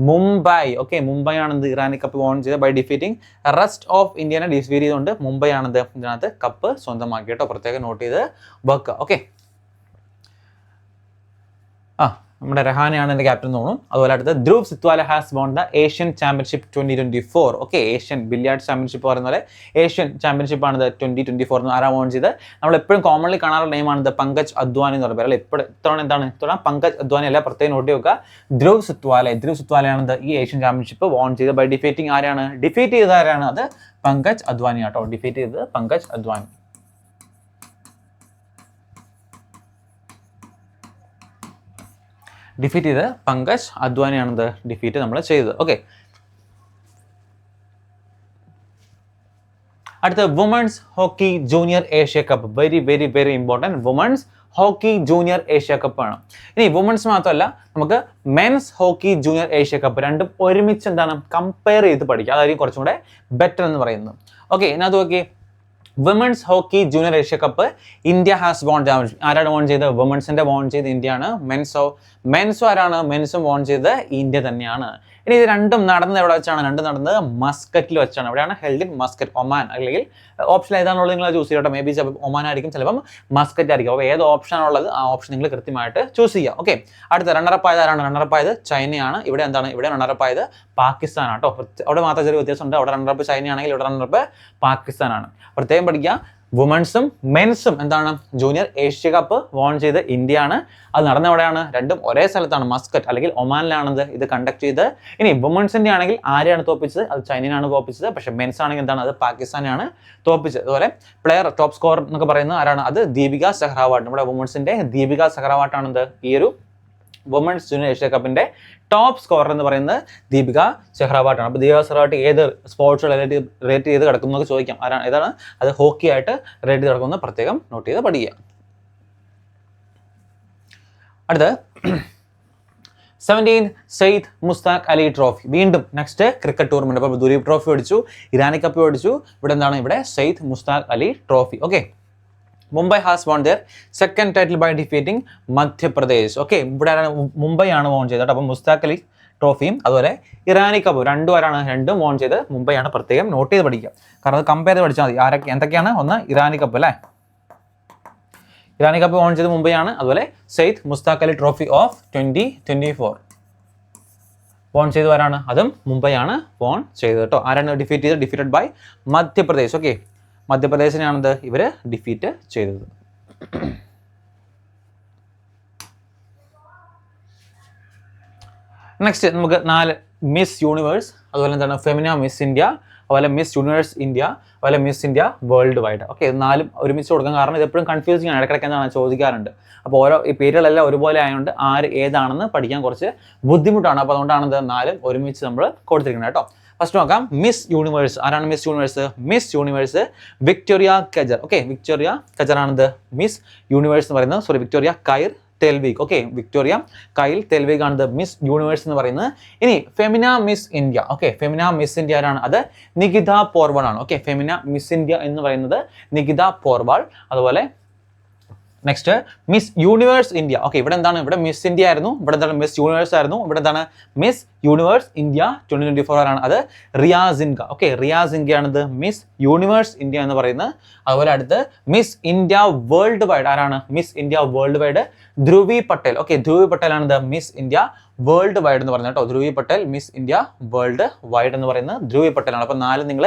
Mumbai. Okay, Mumbai ആണെന്ത് ഇറാനി കപ്പ് വോൺ ചെയ്തത് ബൈ ഡിഫീറ്റിംഗ് റെസ്റ്റ് ഓഫ് ഇന്ത്യനെ ഡിഫീറ്റ് ചെയ്തുകൊണ്ട് മുംബൈ ആണെന്ത് ഇതിനകത്ത് കപ്പ് സ്വന്തമാക്കി കേട്ടോ. പ്രത്യേകം നോട്ട് ചെയ്ത് വെക്കുക. ഓക്കെ, നമ്മുടെ രഹാനെയാണ് എൻ്റെ ക്യാപ്റ്റൻ തോന്നുന്നു. അതുപോലെ അടുത്ത് Dhruv Sitwala has won the Asian championship 2024. Okay, Asian billiard championship പറയുന്ന പോലെ ഏഷ്യൻ ചാമ്പ്യൻഷിപ്പ് ആണ് 2024 ആരാ വോൺ ചെയ്ത്? നമ്മൾ എപ്പോഴും കോമൺലി കാണാറുള്ള നെയിമാണ് പങ്കജ് അദ്വാനി എന്ന് പറയുന്നത്. ഇപ്പോൾ ഇത്തവണ എന്താണ്? ഇത്തവണ പങ്കജ് അദ്വാനി അല്ല, പ്രത്യേകം നോട്ടി വെക്കുക. ധ്രുവ് സിത്വാലയാണ് ഈ ഏഷ്യൻ ചാമ്പ്യൻഷിപ്പ് വോൺ ചെയ്ത് ബൈ ഡിഫീറ്റിംഗ് ആരാണ്? ഡിഫീറ്റ് ചെയ്ത ആരാണ്? അത് പങ്കജ് അദ്വാനി ആട്ടോ. ഡിഫീറ്റ് ചെയ്തത് പങ്കജ് അദ്വാനി. ഡിഫീറ്റ് ചെയ്ത് പങ്കജ് അദ്വാനിയാണത് ഡിഫീറ്റ് നമ്മൾ ചെയ്തത്. ഓക്കെ, അടുത്ത women's hockey junior Asia Cup. Very very very important. Women's hockey junior Asia Cup ആണ്. ഇനി വുമൺസ് മാത്രമല്ല, നമുക്ക് men's hockey junior Asia Cup രണ്ടും ഒരുമിച്ച് എന്താണ് കമ്പയർ ചെയ്ത് പഠിക്കുക. അതായിരിക്കും കുറച്ചും കൂടെ ബെറ്റർ എന്ന് പറയുന്നത്. ഓക്കെ, ഇതിനകത്ത് നോക്കി women's hockey junior Asia cup India has von championship. ആരാണ് വോൺ ചെയ്തത്? വിമൻസിന്റെ വോൺ ചെയ്ത് ഇന്ത്യയാണ്. മെൻസും ആരാണ്? മെൻസും വോൺ ചെയ്ത് ഇന്ത്യ തന്നെയാണ്. ഇനി ഇത് രണ്ടും നടന്നത് എവിടെ വെച്ചാണ്? രണ്ടും നടന്നത് മസ്കറ്റിൽ വെച്ചാണ്. എവിടെയാണ്? Held in Muscat, Oman. അല്ലെങ്കിൽ ഓപ്ഷൻ ഏതാണുള്ളത് നിങ്ങൾ ചൂസ് ചെയ്യട്ടെ. മേ ബി ഒമാൻ ആയിരിക്കും, ചിലപ്പം മസ്കറ്റ് ആയിരിക്കും. അപ്പോൾ ഏത് ഓപ്ഷൻ ആണുള്ളത് ആ ഓപ്ഷൻ നിങ്ങൾ കൃത്യമായിട്ട് ചൂസ് ചെയ്യുക. ഓക്കെ, അടുത്ത റണ്ണറപ്പ് ആയത് ആരാണ്? റണ്ണറപ്പ് ആയത് ചൈനയാണ്. ഇവിടെ എന്താണ്? ഇവിടെ റണ്ണറപ്പ് ആയത് പാകിസ്ഥാനാണ് കേട്ടോ. അവിടെ മാത്രം ചെറിയ വ്യത്യാസമുണ്ട്. അവിടെ റണ്ണറപ്പ് ചൈനയാണെങ്കിൽ ഇവിടെ റണ്ണറപ്പ് പാകിസ്ഥാനാണ്. പ്രത്യേകം പഠിക്കുക. വുമൻസും മെൻസും എന്താണ് ജൂനിയർ ഏഷ്യ കപ്പ് വോൺ ചെയ്ത് ഇന്ത്യയാണ്. അത് നടന്ന എവിടെയാണ്? രണ്ടും ഒരേ സ്ഥലത്താണ്, മസ്കറ്റ് അല്ലെങ്കിൽ ഒമാനിലാണത് ഇത് കണ്ടക്ട് ചെയ്ത്. ഇനി വുമൻസിന്റെ ആണെങ്കിൽ ആരെയാണ് തോപ്പിച്ചത്? അത് ചൈനയാണ് തോപ്പിച്ചത്. പക്ഷേ മെൻസ് ആണെങ്കിൽ എന്താണ്? അത് പാകിസ്ഥാനാണ് തോപ്പിച്ചത്. അതുപോലെ പ്ലെയർ ടോപ്പ് സ്കോർ എന്നൊക്കെ പറയുന്നത് ആരാണ്? അത് ദീപിക സെഹ്റാവാട്ട്. നമ്മുടെ വുമൻസിന്റെ ദീപിക സെഹ്റാവാട്ടാണെന്ത് ഈ ഒരു വുമൻസ് ജൂനിയർ ഏഷ്യ കപ്പിന്റെ ടോപ്പ് സ്കോറർ എന്ന് പറയുന്നത് ദീപിക സെഹ്റാവാട്ടാണ്. അപ്പോൾ ദീപിക സെഹ്റാവാട്ട് ഏത് സ്പോർട്സ് റേറ്റ് ചെയ്ത് കിടക്കുന്നു എന്നൊക്കെ ചോദിക്കാം. ആരാണ്? ഏതാണ്? അത് ഹോക്കി ആയിട്ട് റേറ്റ് ചെയ്ത് കിടക്കുന്നത് പ്രത്യേകം നോട്ട് ചെയ്ത് പഠിക്കുക. അടുത്ത് 17 സെയ്ദ് മുസ്താഖ് അലി ട്രോഫി. വീണ്ടും നെക്സ്റ്റ് ക്രിക്കറ്റ് ടൂർണമെന്റ്. അപ്പോൾ ദുലീപ് ട്രോഫി പഠിച്ചു, ഇറാനി കപ്പ് പഠിച്ചു. ഇവിടെ എന്താണ്? ഇവിടെ Syed Mushtaq Ali trophy. Okay, Mumbai has won their second title by defeating Madhya Pradesh. Okay, ഇവിടെ മുംബൈ ആണ് വോൺ ചെയ്തത്. അപ്പം മുസ്താഖ് അലി ട്രോഫിയും അതുപോലെ ഇറാനി കപ്പ് രണ്ടും വോൺ ചെയ്ത് മുംബൈ ആണ്. പ്രത്യേകം നോട്ട് ചെയ്ത് പഠിക്കുക. കാരണം അത് കമ്പയർ ചെയ്ത് പഠിച്ചാൽ മതി. എന്തൊക്കെയാണ്? ഒന്ന് ഇറാനി കപ്പ് അല്ലേ, ഇറാനി കപ്പ് വോൺ ചെയ്ത് മുംബൈ ആണ്. അതുപോലെ Syed Mushtaq Ali trophy of 2024 won ചെയ്തവരാണ്, അതും മുംബൈ ആണ് വോൺ ചെയ്തത് കേട്ടോ. ആരാണ് ഡിഫീറ്റ് ചെയ്തത്? Defeated by Madhya Pradesh. ഓക്കെ, മധ്യപ്രദേശിനെയാണത് ഇവർ ഡിഫീറ്റ് ചെയ്തത്. നെക്സ്റ്റ് നമുക്ക് 4 മിസ് യൂണിവേഴ്സ്, അതുപോലെ എന്താണ് ഫെമിന മിസ് ഇന്ത്യ, അതുപോലെ മിസ് യൂണിവേഴ്സ് ഇന്ത്യ, അതുപോലെ miss India world wide. Okay, ഇത് 4 ഒരുമിച്ച് കൊടുക്കാൻ കാരണം ഇത് എപ്പോഴും കൺഫ്യൂസിങ് ആണ്. ഇടയ്ക്കിടയ്ക്ക് എന്താണ് ചോദിക്കാറുണ്ട്. അപ്പോൾ ഓരോ ഈ പേരുകളെല്ലാം ഒരുപോലെ ആയതുകൊണ്ട് ആര് ഏതാണെന്ന് പഠിക്കാൻ കുറച്ച് ബുദ്ധിമുട്ടാണ്. അപ്പോൾ അതുകൊണ്ടാണ് ഇത് 4 ഒരുമിച്ച് നമ്മൾ കൊടുത്തിരിക്കുന്നത് കേട്ടോ. ഫസ്റ്റ് നോക്കാം, മിസ് യൂണിവേഴ്സ്. ആരാണ് miss universe? Miss universe Victoria Kjaer. Okay, Victoria Kjaer ആണിത് മിസ് യൂണിവേഴ്സ് എന്ന് പറയുന്നത്. Sorry, Victoria Kjaer Theilvig. Okay, Victoria Kjaer Theilvig ആണ് മിസ് യൂണിവേഴ്സ് എന്ന് പറയുന്നത്. ഇനി Femina miss India. Okay, Femina miss India ആരാണ്? അത് നികിത പോർവാൾ ആണ്. ഓക്കെ, ഫെമിന മിസ് ഇന്ത്യ എന്ന് പറയുന്നത് നികിത പോർവാൾ. അതുപോലെ next miss universe India. Okay, ഇവിടെ എന്താണ്? ഇവിടെ മിസ് ഇന്ത്യ ആയിരുന്നു, ഇവിടെ എന്താണ്? മിസ് യൂണിവേഴ്സ് ആയിരുന്നു. ഇവിടെ എന്താണ്? മിസ് യൂണിവേഴ്സ് ഇന്ത്യ 2024 ആണ്. അത് റിയാസിൻക. ഓക്കെ, റിയാസിൻക ആണിത് മിസ് യൂണിവേഴ്സ് ഇന്ത്യ എന്ന് പറയുന്നത്. അതുപോലെ അടുത്ത് മിസ് ഇന്ത്യ വേൾഡ് വൈഡ് ആരാണ്? Miss India worldwide Dhruvi Patel. Okay, Dhruvi Patel ആണ് മിസ് ഇന്ത്യ വേൾഡ് വൈഡ് എന്ന് പറയുന്നത് കേട്ടോ. Dhruvi Patel miss India worldwide എന്ന് പറയുന്നത് ധ്രുവി പട്ടേലാണ്. അപ്പോൾ 4 നിങ്ങൾ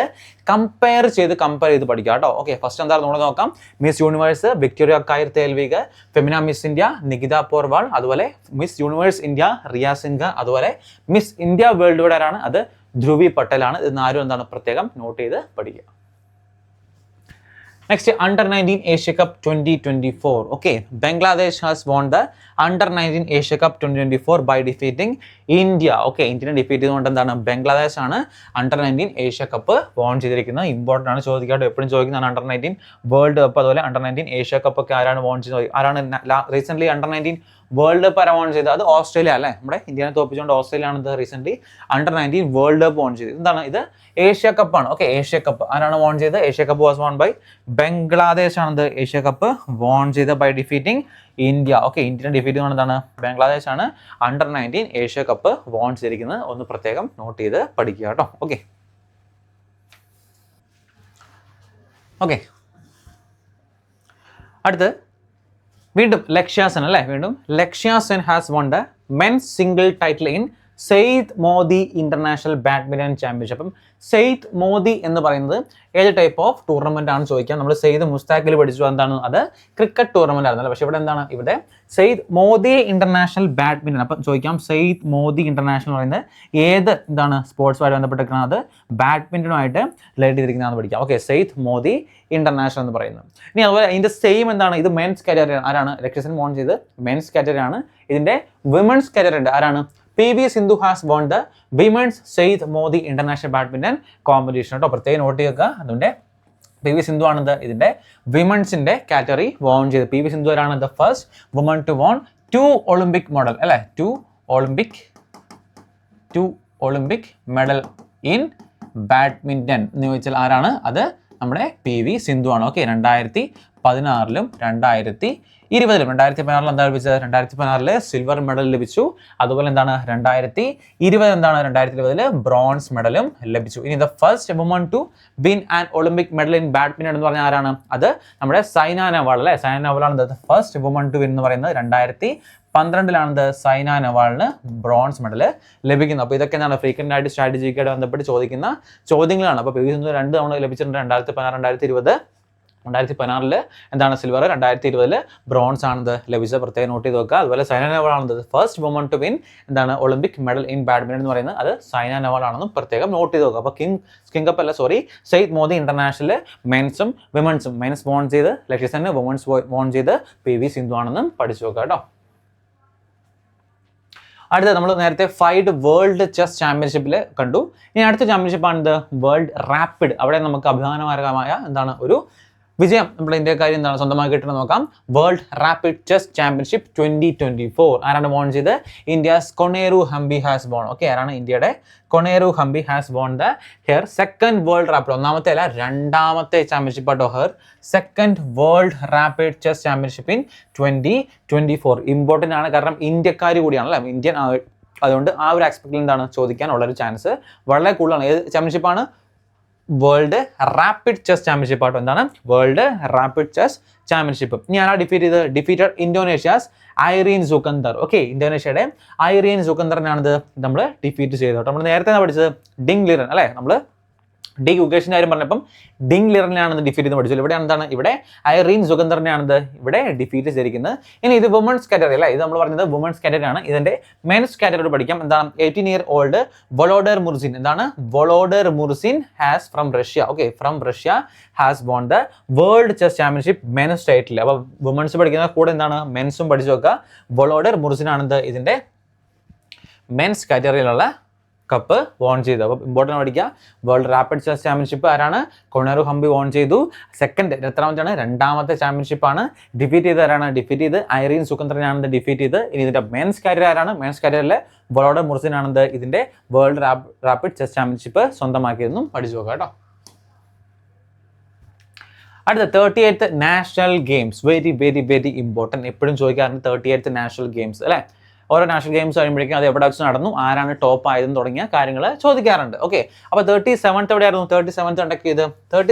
കമ്പയർ ചെയ്ത് പഠിക്കുക കേട്ടോ. ഓക്കെ, ഫസ്റ്റ് എന്താണെന്ന് നമ്മൾ നോക്കാം. Miss universe Victoria Kjaer Theilvig, Femina miss India Nikita Porwal, അതുപോലെ മിസ് യൂണിവേഴ്സ് ഇന്ത്യ റിയാസിൻക, അതുപോലെ മിസ് ഇന്ത്യ വേൾഡ് വൈഡ് ആരാണ്? അത് ധ്രുവി പട്ടേലാണ്. ഇത് ആരും എന്താണ് പ്രത്യേകം നോട്ട് ചെയ്ത് പഠിക്കുക. Next, Under-19 Asia Cup 2024. Okay, Bangladesh has won the Under-19 Asia Cup 2024 by defeating India. Okay, India defeat ചെയ്തുകൊണ്ട് എന്താണ് ബംഗ്ലാദേശ് ആണ് Under-19 Asia Cup വോൺ ചെയ്തിരിക്കുന്നത്. ഇമ്പോർട്ടൻ്റ് ആണ്, ചോദിക്കാണ്ട് എപ്പോഴും ചോദിക്കുന്നതാണ് Under-19 വേൾഡ് കപ്പ്, അതുപോലെ Under-19 Asia Cup ഒക്കെ ആരാണ് വോൺ ചെയ്തത്, ആരാണ് റീസെൻ്റ്ലി Under-19 വേൾഡ് കപ്പ് ആരാണ് വോൺ ചെയ്തത്? അത് ഓസ്ട്രേലിയ അല്ലേ, നമ്മുടെ ഇന്ത്യനെ തോപ്പിച്ചുകൊണ്ട് ഓസ്ട്രേലിയ ആണ് ഇത് recently Under-19 world Cup won ചെയ്തത്. എന്താണ് ഇത്? ഏഷ്യ കപ്പാണ്. ഓക്കെ, ഏഷ്യ കപ്പ് ആരാണ് വോൺ ചെയ്തത്? Asia cup was won by Bangladesh ആണത് ഏഷ്യ കപ്പ് വോൺ ചെയ്ത് ബൈ ഡിഫീറ്റിംഗ് ഇന്ത്യ. ഓക്കെ, ഇന്ത്യനെ ഡിഫീറ്റ് ചെയ്യുന്നത് എന്താണ്? ബംഗ്ലാദേശ് ആണ് Under-19 ഏഷ്യ കപ്പ് വോൺ ചെയ്തിരിക്കുന്നത്. ഒന്ന് പ്രത്യേകം നോട്ട് ചെയ്ത് പഠിക്കുക കേട്ടോ. ഓക്കെ ഓക്കെ അടുത്ത് വീണ്ടും ലക്ഷ്യ സെൻ അല്ലേ, വീണ്ടും Lakshya Sen has won the men's single title in Syed Modi international badminton championship. അപ്പം സെയ്ദ് മോദി എന്ന് പറയുന്നത് ഏത് ടൈപ്പ് ഓഫ് ടൂർണമെന്റ് ആണ് ചോദിക്കാം. നമ്മൾ സെയ്ദ് മുസ്താഖിൽ പഠിച്ചു, എന്താണ് അത്? ക്രിക്കറ്റ് ടൂർണമെന്റ് ആയിരുന്നല്ലോ. പക്ഷേ ഇവിടെ എന്താണ്? ഇവിടെ സെയ്ദ് മോദി ഇന്റർനാഷണൽ ബാഡ്മിൻ്റൺ. അപ്പം ചോദിക്കാം സെയ്ദ് മോദി ഇന്റർനാഷണൽ പറയുന്നത് ഏത് എന്താണ് സ്പോർട്സുമായിട്ട് ബന്ധപ്പെട്ടിരിക്കുന്നത്? അത് ബാഡ്മിൻ്റനുമായിട്ട് റിലേറ്റ് ചെയ്തിരിക്കുന്നതാണെന്ന് പഠിക്കാം. ഓക്കെ, സെയ്ദ് മോദി ഇന്റർനാഷണൽ എന്ന് പറയുന്നത്. ഇനി അതുപോലെ ഇതിന്റെ സെയിം എന്താണ്? ഇത് മെൻസ് കാറ്റഗറി ആരാണ്? ലക്ഷ്യ സെൻ വോൺ ചെയ്ത് മെൻസ് കാറ്റഗറി ആണ്. ഇതിന്റെ വിമൻസ് കാറ്റഗറി ഉണ്ട്, ആരാണ്? PV Sindhu has won the Women's Said Modi International Badminton Competition. കേട്ടോ, പ്രത്യേകം നോട്ട് ചെയ്യുക. അതുകൊണ്ട് PV Sindhu ആണത് ഇതിന്റെ വിമൻസിന്റെ കാറ്റഗറി വോൺ ചെയ്ത്. PV Sindhu ആണ് the first woman to won 2 Olympic medal അല്ലെ, 2 ഒളിമ്പിക് മെഡൽ ഇൻ ബാഡ്മിൻ്റൺ എന്ന് ചോദിച്ചാൽ ആരാണ്? അത് നമ്മുടെ PV Sindhu ആണ്. ഓക്കെ, 2016 2020 2016 എന്താ ലഭിച്ചത്? 2016 സിൽവർ മെഡൽ ലഭിച്ചു. അതുപോലെ എന്താണ് 2020 എന്താണ് 2020 ബ്രോൺസ് മെഡലും ലഭിച്ചു. ഇനി the first woman to win an Olympic medal in badminton എന്ന് പറഞ്ഞാൽ ആരാണ്? അത് നമ്മുടെ സൈന നെഹ്വാൾ അല്ലേ. സൈന നെഹ്വാളാണ് the first woman to win എന്ന് പറയുന്നത്. 2012 സൈന നെഹ്വാളിന് ബ്രോൺസ് മെഡൽ ലഭിക്കുന്നത്. അപ്പോൾ ഇതൊക്കെ എന്താണ് ഫ്രീക്വൻ്റ് ആയിട്ട് സ്ട്രാറ്റജിക്കായിട്ട് ബന്ധപ്പെട്ട് ചോദിക്കുന്ന ചോദ്യങ്ങളാണ്. അപ്പോൾ PV Sindhu 2 തവണ ലഭിച്ചിട്ടുണ്ട്, 2016 2020 എന്താണ് സിൽവർ, 2020 ബ്രോൺസ് ആണത് ലഭിച്ചത്. പ്രത്യേകം നോട്ട് ചെയ്ത് വെക്കുക. അതുപോലെ സൈന നെഹ്വാൾ ആണത് ഫസ്റ്റ് വുമൺ ടു വിൻ എന്താണ് ഒളിമ്പിക് മെഡൽ ഇൻ ബാഡ്മിൻ്റൺ എന്ന് പറയുന്നത്. അത് സൈന നെഹ്വാൾ ആണെന്നും പ്രത്യേകം നോട്ട് ചെയ്ത് വെക്കുക. അപ്പോൾ കിങ് കപ്പ് അല്ല, സോറി, സെയ്ദ് മോദി ഇന്റർനാഷണൽ മെൻസും വിമൻസും, മെൻസ് വോൺ ചെയ്ത് ലക്ഷ്യ സെൻ, വുമൻസ് വോൺ ചെയ്ത് PV Sindhu ആണെന്നും പഠിച്ചു വെക്കുക കേട്ടോ. അടുത്ത നമ്മൾ നേരത്തെ ഫൈഡ് വേൾഡ് ചെസ് ചാമ്പ്യൻഷിപ്പിൽ കണ്ടു. ഇനി അടുത്ത ചാമ്പ്യൻഷിപ്പാണ് ഇത് വേൾഡ് റാപ്പിഡ്. അവിടെ നമുക്ക് അഭിമാനകരമായ എന്താണ് ഒരു വിജയം നമ്മുടെ ഇന്ത്യക്കാർ എന്താണ് സ്വന്തമാക്കിയിട്ടെന്ന് നോക്കാം. വേൾഡ് റാപ്പിഡ് ചെസ് ചാമ്പ്യൻഷിപ്പ് 2024 ആരാണ് വോൺ ചെയ്ത്? India's Koneru Humpy has won. Okay, ആരാണ്? ഇന്ത്യയുടെ Koneru Humpy has won the her second world rapid, ഒന്നാമത്തെ അല്ല രണ്ടാമത്തെ ചാമ്പ്യൻഷിപ്പ് ആട്ടോ, her second world rapid chess championship in 2024. Important ആണ്, കാരണം ഇന്ത്യക്കാർ കൂടിയാണ് അല്ലേ, ഇന്ത്യൻ. അതുകൊണ്ട് ആ ഒരു ആസ്പെക്റ്റിൽ എന്താണ് ചോദിക്കാനുള്ളൊരു ചാൻസ് വളരെ കൂടുതലാണ്. ഏത് ചാമ്പ്യൻഷിപ്പാണ്? വേൾഡ് റാപ്പിഡ് ചെസ് ചാമ്പ്യൻഷിപ്പ് ആട്ടോ. എന്താണ് വേൾഡ് റാപ്പിഡ് ചെസ് ചാമ്പ്യൻഷിപ്പ്. ഇനി ആരാ ഡിഫീറ്റഡ് ഇന്തോനേഷ്യാസ് ഐറീൻ സുക്കന്ദർ. ഓക്കെ, ഇന്തോനേഷ്യയുടെ ഐറീൻ സുക്കന്ദറിനാണിത് നമ്മൾ ഡിഫീറ്റ് ചെയ്തത്. നമ്മൾ നേരത്തെ പഠിച്ചത് ഡിങ് ലിറൻ അല്ലേ, നമ്മൾ ഡി ഗുഗേഷിന്റെ കാര്യം പറഞ്ഞപ്പം ഡിങ് ലിറനെയാണ് ഡിഫീറ്റ് ചെയ്ത് പഠിച്ചത്. ഇവിടെ എന്താണ്? ഇവിടെ ഐറീൻ സുഗന്ധറിനെയാണ് ഇവിടെ ഡിഫീറ്റ് ചെയ്തിരിക്കുന്നത്. ഇനി ഇത് വുമൻസ് കാറ്റഗറി അല്ലേ, ഇത് നമ്മൾ പറഞ്ഞത് വുമൻസ് കാറ്റഗറി ആണ്. ഇതിന്റെ മെൻസ് കാറ്റഗറി പഠിക്കാം. എന്താണ്? 18-year-old Volodar Murzin. എന്താണ്? Volodar Murzin has from Russia. Okay, from Russia has won the world chess championship men's title. അപ്പോൾ വുമൻസ് പഠിക്കുന്ന കൂടെ എന്താണ് മെൻസും പഠിച്ചു നോക്കുക. വൊളോഡർ മുർസിൻ ആണെന്ന് ഇതിന്റെ മെൻസ് കാറ്റഗറിയിലുള്ള കപ്പ് വോൺ ചെയ്തു. അപ്പോൾ ഇമ്പോർട്ടൻ്റ് പഠിക്കുക. വേൾഡ് റാപ്പിഡ് ചെസ് ചാമ്പ്യൻഷിപ്പ് ആരാണ്? കൊണേരു ഹംപി വോൺ ചെയ്തു. സെക്കൻഡ് എത്രാമത്തെയാണ്? രണ്ടാമത്തെ ചാമ്പ്യൻഷിപ്പാണ്. ഡിഫീറ്റ് ചെയ്ത് ആരാണ്? ഡിഫീറ്റ് ചെയ്ത് ഐറീൻ സുഗന്ധറിനാണ് ഡിഫീറ്റ് ചെയ്ത്. ഇനി ഇതിന്റെ മെൻസ് കാറ്റഗറി ആരാണ്? മെൻസ് കാറ്റഗറിയിലെ വൊളോഡർ മുർസിൻ ആണെന്ന് ഇതിന്റെ വേൾഡ് റാപ്പിഡ് ചെസ് ചാമ്പ്യൻഷിപ്പ് സ്വന്തമാക്കിയതെന്നും പഠിച്ചു നോക്കുക കേട്ടോ. അടുത്ത 38th national games, very very very important. എപ്പോഴും ചോദിക്കാറുണ്ട് 38th നാഷണൽ ഗെയിംസ് അല്ലേ. ഓരോ നാഷണൽ ഗെയിംസ് കഴിയുമ്പോഴേക്കും അത് എവിടെ വെച്ച് നടന്നു, ആരാണ് ടോപ്പ് ആയതെന്ന് തുടങ്ങിയ കാര്യങ്ങൾ ചോദിക്കാറുണ്ട്. ഓക്കെ, അപ്പോൾ 37th എവിടെയായിരുന്നു? 37th കണ്ടക്ട്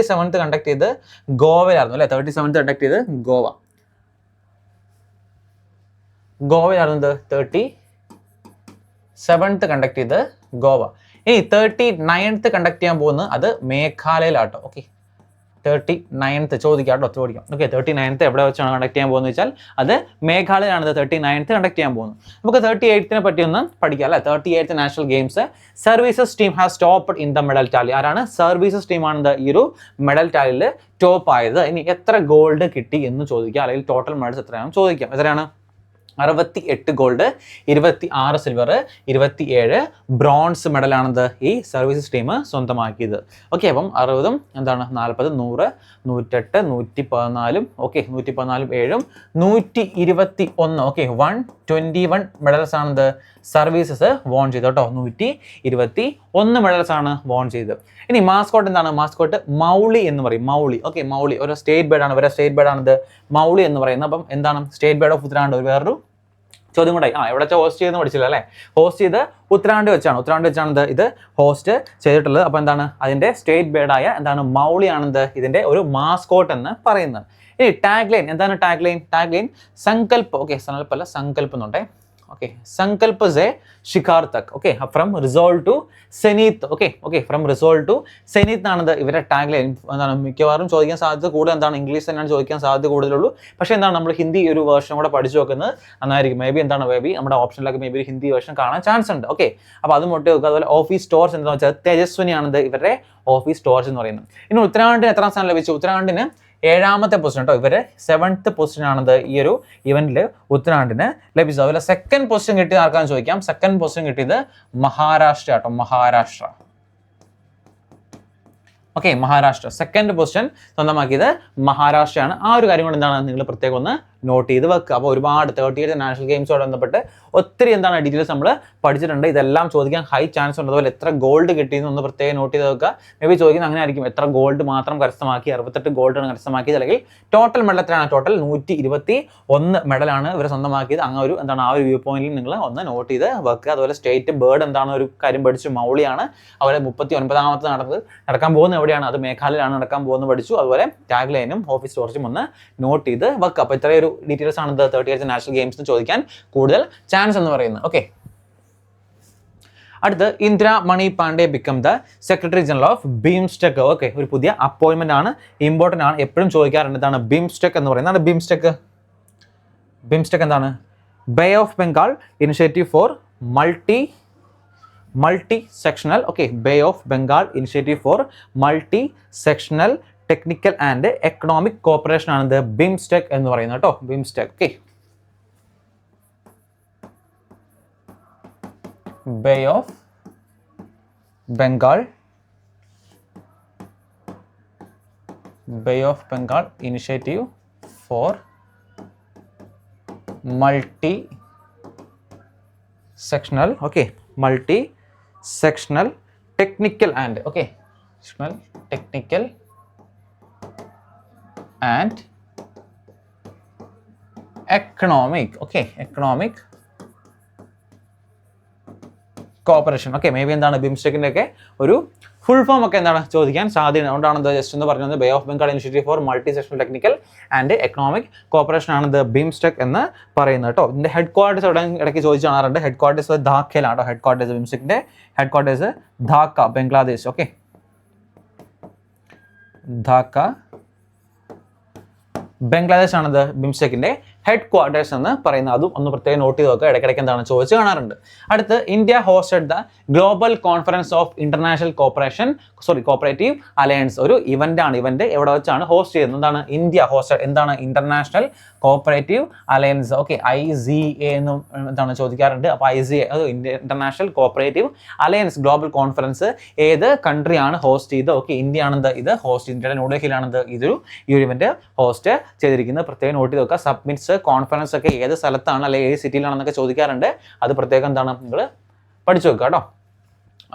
ചെയ്ത് ഗോവയിലായിരുന്നു അല്ലേ. 37th കണ്ടക്ട് ചെയ്ത് ഗോവയിലായിരുന്നു. 37th കണ്ടക്ട് ചെയ്ത് ഗോവ. ഇനി 39th കണ്ടക്ട് ചെയ്യാൻ പോകുന്നത് അത് മേഘാലയയിലാട്ടോ. ഓക്കെ, 39th ചോദിക്കാം കേട്ടോ, ചോദിക്കാം. ഓക്കെ, 39th എവിടെ വെച്ചാണ് കണ്ടക്ട് ചെയ്യാൻ പോകുന്നത് വെച്ചാൽ അത് മേഘാലയയാണ് 39th കണ്ടക്ട് ചെയ്യാൻ പോകുന്നത്. നമുക്ക് 38th പറ്റി ഒന്ന് പഠിക്കാം അല്ലേ. 38th national games services team has topped in the medal Tally. ആരാണ്? സർവീസസ് ടീമാണ് ഈ ഒരു മെഡൽ ടാലിയിൽ ടോപ്പ് ആയത്. ഇനി എത്ര ഗോൾഡ് കിട്ടി എന്ന് ചോദിക്കാം, അല്ലെങ്കിൽ ടോട്ടൽ മെഡൽസ് എത്രയാണെന്ന് ചോദിക്കാം. എത്രയാണ്? 68 ഗോൾഡ്, 26 സിൽവർ, 27 ബ്രോൺസ് മെഡലാണിത് ഈ സർവീസസ് ടീം സ്വന്തമാക്കിയത്. ഓക്കെ, അപ്പം 60 എന്താണ് 40 100 108 114 ഓക്കെ 114 7 121 ഓക്കെ 121 മെഡൽസ് ആണിത് സർവീസസ് വോൺ ചെയ്ത് കേട്ടോ. 121 മെഡൽസ് ആണ് വോൺ ചെയ്ത്. ഇനി മാസ്കോട്ട് എന്താണ്? മാസ്കോട്ട് മൗളി എന്ന് പറയും. മൗളി ഓക്കെ, മൗളി ഒരു സ്റ്റേറ്റ് ബേർഡ് ആണ്. ഇവരെ സ്റ്റേറ്റ് ബേർഡ് ആണിത് മൗളി എന്ന് പറയുന്നത്. അപ്പം എന്താണ് സ്റ്റേറ്റ് ബേർഡ് ഓഫ് ഉത്തരാഖണ്ഡ്? ഒരു വേറൊരു ചോദ്യം കൂടെ. എവിടെ വെച്ചാൽ ഹോസ്റ്റ് ചെയ്തെന്ന് പഠിച്ചില്ല അല്ലേ. ഹോസ്റ്റ് ചെയ്ത് ഉത്തരാഖണ്ഡ് വെച്ചാണ് ഇത് ഹോസ്റ്റ് ചെയ്തിട്ടുള്ളത്. അപ്പോൾ എന്താണ് അതിൻ്റെ സ്റ്റേറ്റ് ബേർഡായ എന്താണ് മൗളിയാണിത് ഇതിൻ്റെ ഒരു മാസ്കോട്ട് എന്ന് പറയുന്നത്. ഇനി ടാഗ് ലൈൻ എന്താണ്? ടാഗ് ലൈൻ സങ്കൽപ്പ് ഓക്കെ, സങ്കൽപ്പല്ല സങ്കൽപ്പ് എന്നുണ്ടേ. Okay, Sankalp se Shikhar tak. Okay, from resolve to zenith. Okay from resolve to zenith എന്നാണ് ഇവരുടെ ടാഗ് ലൈൻ. എന്താണ് മിക്കവാറും ചോദിക്കാൻ സാധ്യത കൂടുതൽ എന്താണ് ഇംഗ്ലീഷ് തന്നെയാണ് ചോദിക്കാൻ സാധ്യത കൂടുതലുള്ളൂ. പക്ഷേ എന്താണ് നമ്മൾ ഹിന്ദി ഒരു വേർഷൻ കൂടെ പഠിച്ചു വെക്കുന്നത് നന്നായിരിക്കും. മേ ബി നമ്മുടെ ഓപ്ഷനിലൊക്കെ മേ ബി ഒരു ഹിന്ദി വേർഷൻ കാണാൻ ചാൻസ് ഉണ്ട്. ഓക്കെ, അപ്പോൾ അത് മുട്ടി വെക്കുക. അതുപോലെ ഓഫീസ് സ്റ്റോർസ് എന്താണെന്ന് വെച്ചാൽ തേജസ്വിനിയാണിത് ഇവരുടെ ഓഫീസ് സ്റ്റോർസ് എന്ന് പറയുന്നത്. ഇനി ഉത്തരാഖണ്ഡിന് എത്രാം സ്ഥാനം ലഭിച്ചു? ഉത്തരാഖണ്ഡിന് 7ാമത്തെ പൊസിഷൻ കേട്ടോ. ഇവര് 7th പൊസിഷൻ ആണിത് ഈ ഒരു ഇവന്റിൽ ഉത്തരാഖണ്ഡിന് ലഭിച്ചത്. അതുപോലെ സെക്കൻഡ് പൊസിഷൻ കിട്ടിയത് ആർക്കാന്ന് ചോദിക്കാം. സെക്കൻഡ് പൊസിഷൻ കിട്ടിയത് മഹാരാഷ്ട്ര കേട്ടോ. Maharashtra okay, Maharashtra second position സ്വന്തമാക്കിയത് മഹാരാഷ്ട്രയാണ്. ആ ഒരു കാര്യം കൊണ്ട് എന്താണ് നിങ്ങൾ പ്രത്യേകം ഒന്ന് നോട്ട് ചെയ്ത് വെക്കുക. അപ്പോൾ ഒരുപാട് 38th നാഷണൽ ഗെയിംസോട് ബന്ധപ്പെട്ട് ഒത്തിരി എന്താണ് ഡീറ്റെയിൽസ് നമ്മൾ പഠിച്ചിട്ടുണ്ട്. ഇതെല്ലാം ചോദിക്കാൻ ഹൈ ചാൻസ് ഉണ്ട്. അതുപോലെ എത്ര ഗോൾഡ് കിട്ടിയെന്ന് ഒന്ന് പ്രത്യേകം നോട്ട് ചെയ്ത് വെക്കുക. മേ ബി ചോദിക്കുന്നത് അങ്ങനെ ആയിരിക്കും, എത്ര ഗോൾഡ് മാത്രം കരസ്ഥമാക്കി? 68 ഗോൾഡാണ് കരസ്ഥമാക്കിയത്. അല്ലെങ്കിൽ ടോട്ടൽ മെഡൽ എത്രയാണ്? ടോട്ടൽ 121 മെഡലാണ് ഇവർ സ്വന്തമാക്കിയത്. അങ്ങനെ ഒരു എന്താണ് ആ ഒരു വ്യൂ പോയിന്റിൽ നിങ്ങൾ ഒന്ന് നോട്ട് ചെയ്ത് വെക്കുക. അതുപോലെ സ്റ്റേറ്റ് ബേർഡ് എന്താണ് ഒരു കാര്യം പഠിച്ചു, മൗളിയാണ്. അതുപോലെ 39ാമത്തെ നടക്കാൻ പോകുന്ന എവിടെയാണ്? അത് മേഘാലയയിലാണ് നടക്കാൻ പോകുന്നത് പഠിച്ചു. അതുപോലെ ടാഗ് ലൈനും ഓഫീസ് സ്റ്റോർസും ഒന്ന് നോട്ട് ചെയ്ത് വെക്കുക. അപ്പോൾ ഇത്രയൊരു ഡീറ്റെയിൽസ് ആണ് 38th നാഷണൽ ഗെയിംസ് ചോദിക്കാൻ കൂടുതൽ ചാൻസ് എന്ന് പറയുന്നത്. ഓക്കെ, അടുത്ത് Indira Mani Pandey become the secretary general of BIMSTEC. Okay, ഒരു പുതിയ അപ്പോയിന്റ്മെന്റ് ആണ്, ഇമ്പോർട്ടന്റ് ആണ്, എപ്പോഴും ചോദിക്കാറുണ്ട്. എന്താണ് ബിംസ്റ്റെക് എന്ന് പറയുന്നത്? ബിംസ്റ്റെക് എന്താണ്? Bay of Bengal initiative four multi sectional okay, bay of Bengal initiative four multi sectional technical and economic corporation ആണ് ബിംസ്റ്റെക് എന്ന് പറയുന്നത് കേട്ടോ. BIMSTEC okay, bay of Bengal initiative four multi sectional okay, multi sectional technical and okay, technical and economic corporation. Okay, may be എന്താണ് ബിംസ്റ്റെക്കിൻ്റെ ഒക്കെ ഒരു ഫുൾ ഫോം ഒക്കെ എന്താണ് ചോദിക്കാൻ സാധ്യത. അതുകൊണ്ടാണ് ജസ്റ്റ് എന്ന് പറഞ്ഞത് bay of Bengal initiative four multi sectional technical and economic corporation ആണ് ബിംസ്റ്റെക് എന്ന് പറയുന്നത് കേട്ടോ. ഇതിൻ്റെ ഹെഡ് ക്വാർട്ടേഴ്സ് ഇടയ്ക്ക് ചോദിച്ചു കാണാറുണ്ട്. ഹെഡ് ക്വാർട്ടേഴ്സ് ധാക്കയിലാണ് കേട്ടോ. ഹെഡ് ക്വാർട്ടേഴ്സ് ബിംസ്റ്റെക്കിൻ്റെ headquarters Dhaka, Bangladesh. Okay, Dhaka Bangladesh ആണത് ബിംസ്റ്റെക്കിന്റെ ഹെഡ് ക്വാർട്ടേഴ്സ് എന്ന് പറയുന്നത്. അതും ഒന്ന് പ്രത്യേകം നോട്ട് ചെയ്ത് നോക്കുക. ഇടയ്ക്കിടയ്ക്ക് എന്താണ് ചോദിച്ചു കാണാറുണ്ട്. അടുത്ത് India hosted the global conference of international cooperative alliance. ഒരു ഇവന്റ് ആണ്. ഇവന്റ് എവിടെ വെച്ചാണ് ഹോസ്റ്റ് ചെയ്യുന്നത്? എന്താണ് ഇന്ത്യ ഹോസ്റ്റഡ്? എന്താണ് international cooperative alliance. Okay, ICA എന്ന് എന്താണ് ചോദിക്കാറുണ്ട്. അപ്പോൾ ICA അത് international cooperative alliance global conference ഏത് കൺട്രിയാണ് ഹോസ്റ്റ് ചെയ്ത്? ഓക്കെ, ഇന്ത്യ ആണെന്ത് ഇത് ഹോസ്റ്റ്. ഇന്ത്യയുടെ ന്യൂഡൽഹിയിലാണെന്ത് ഈ ഒരു ഇവന്റ് ഹോസ്റ്റ് ചെയ്തിരിക്കുന്നത്. പ്രത്യേകം നോട്ട് ചെയ്ത് നോക്കുക. സബ്മിറ്റ്സ് കോൺഫറൻസ് ഒക്കെ ഏത് സ്ഥലത്താണ് അല്ലെങ്കിൽ ഏത് സിറ്റിയിലാണെന്നൊക്കെ ചോദിക്കാറുണ്ട്. അത് പ്രത്യേകം എന്താണ് നിങ്ങൾ പഠിച്ചു വെക്കുക കേട്ടോ.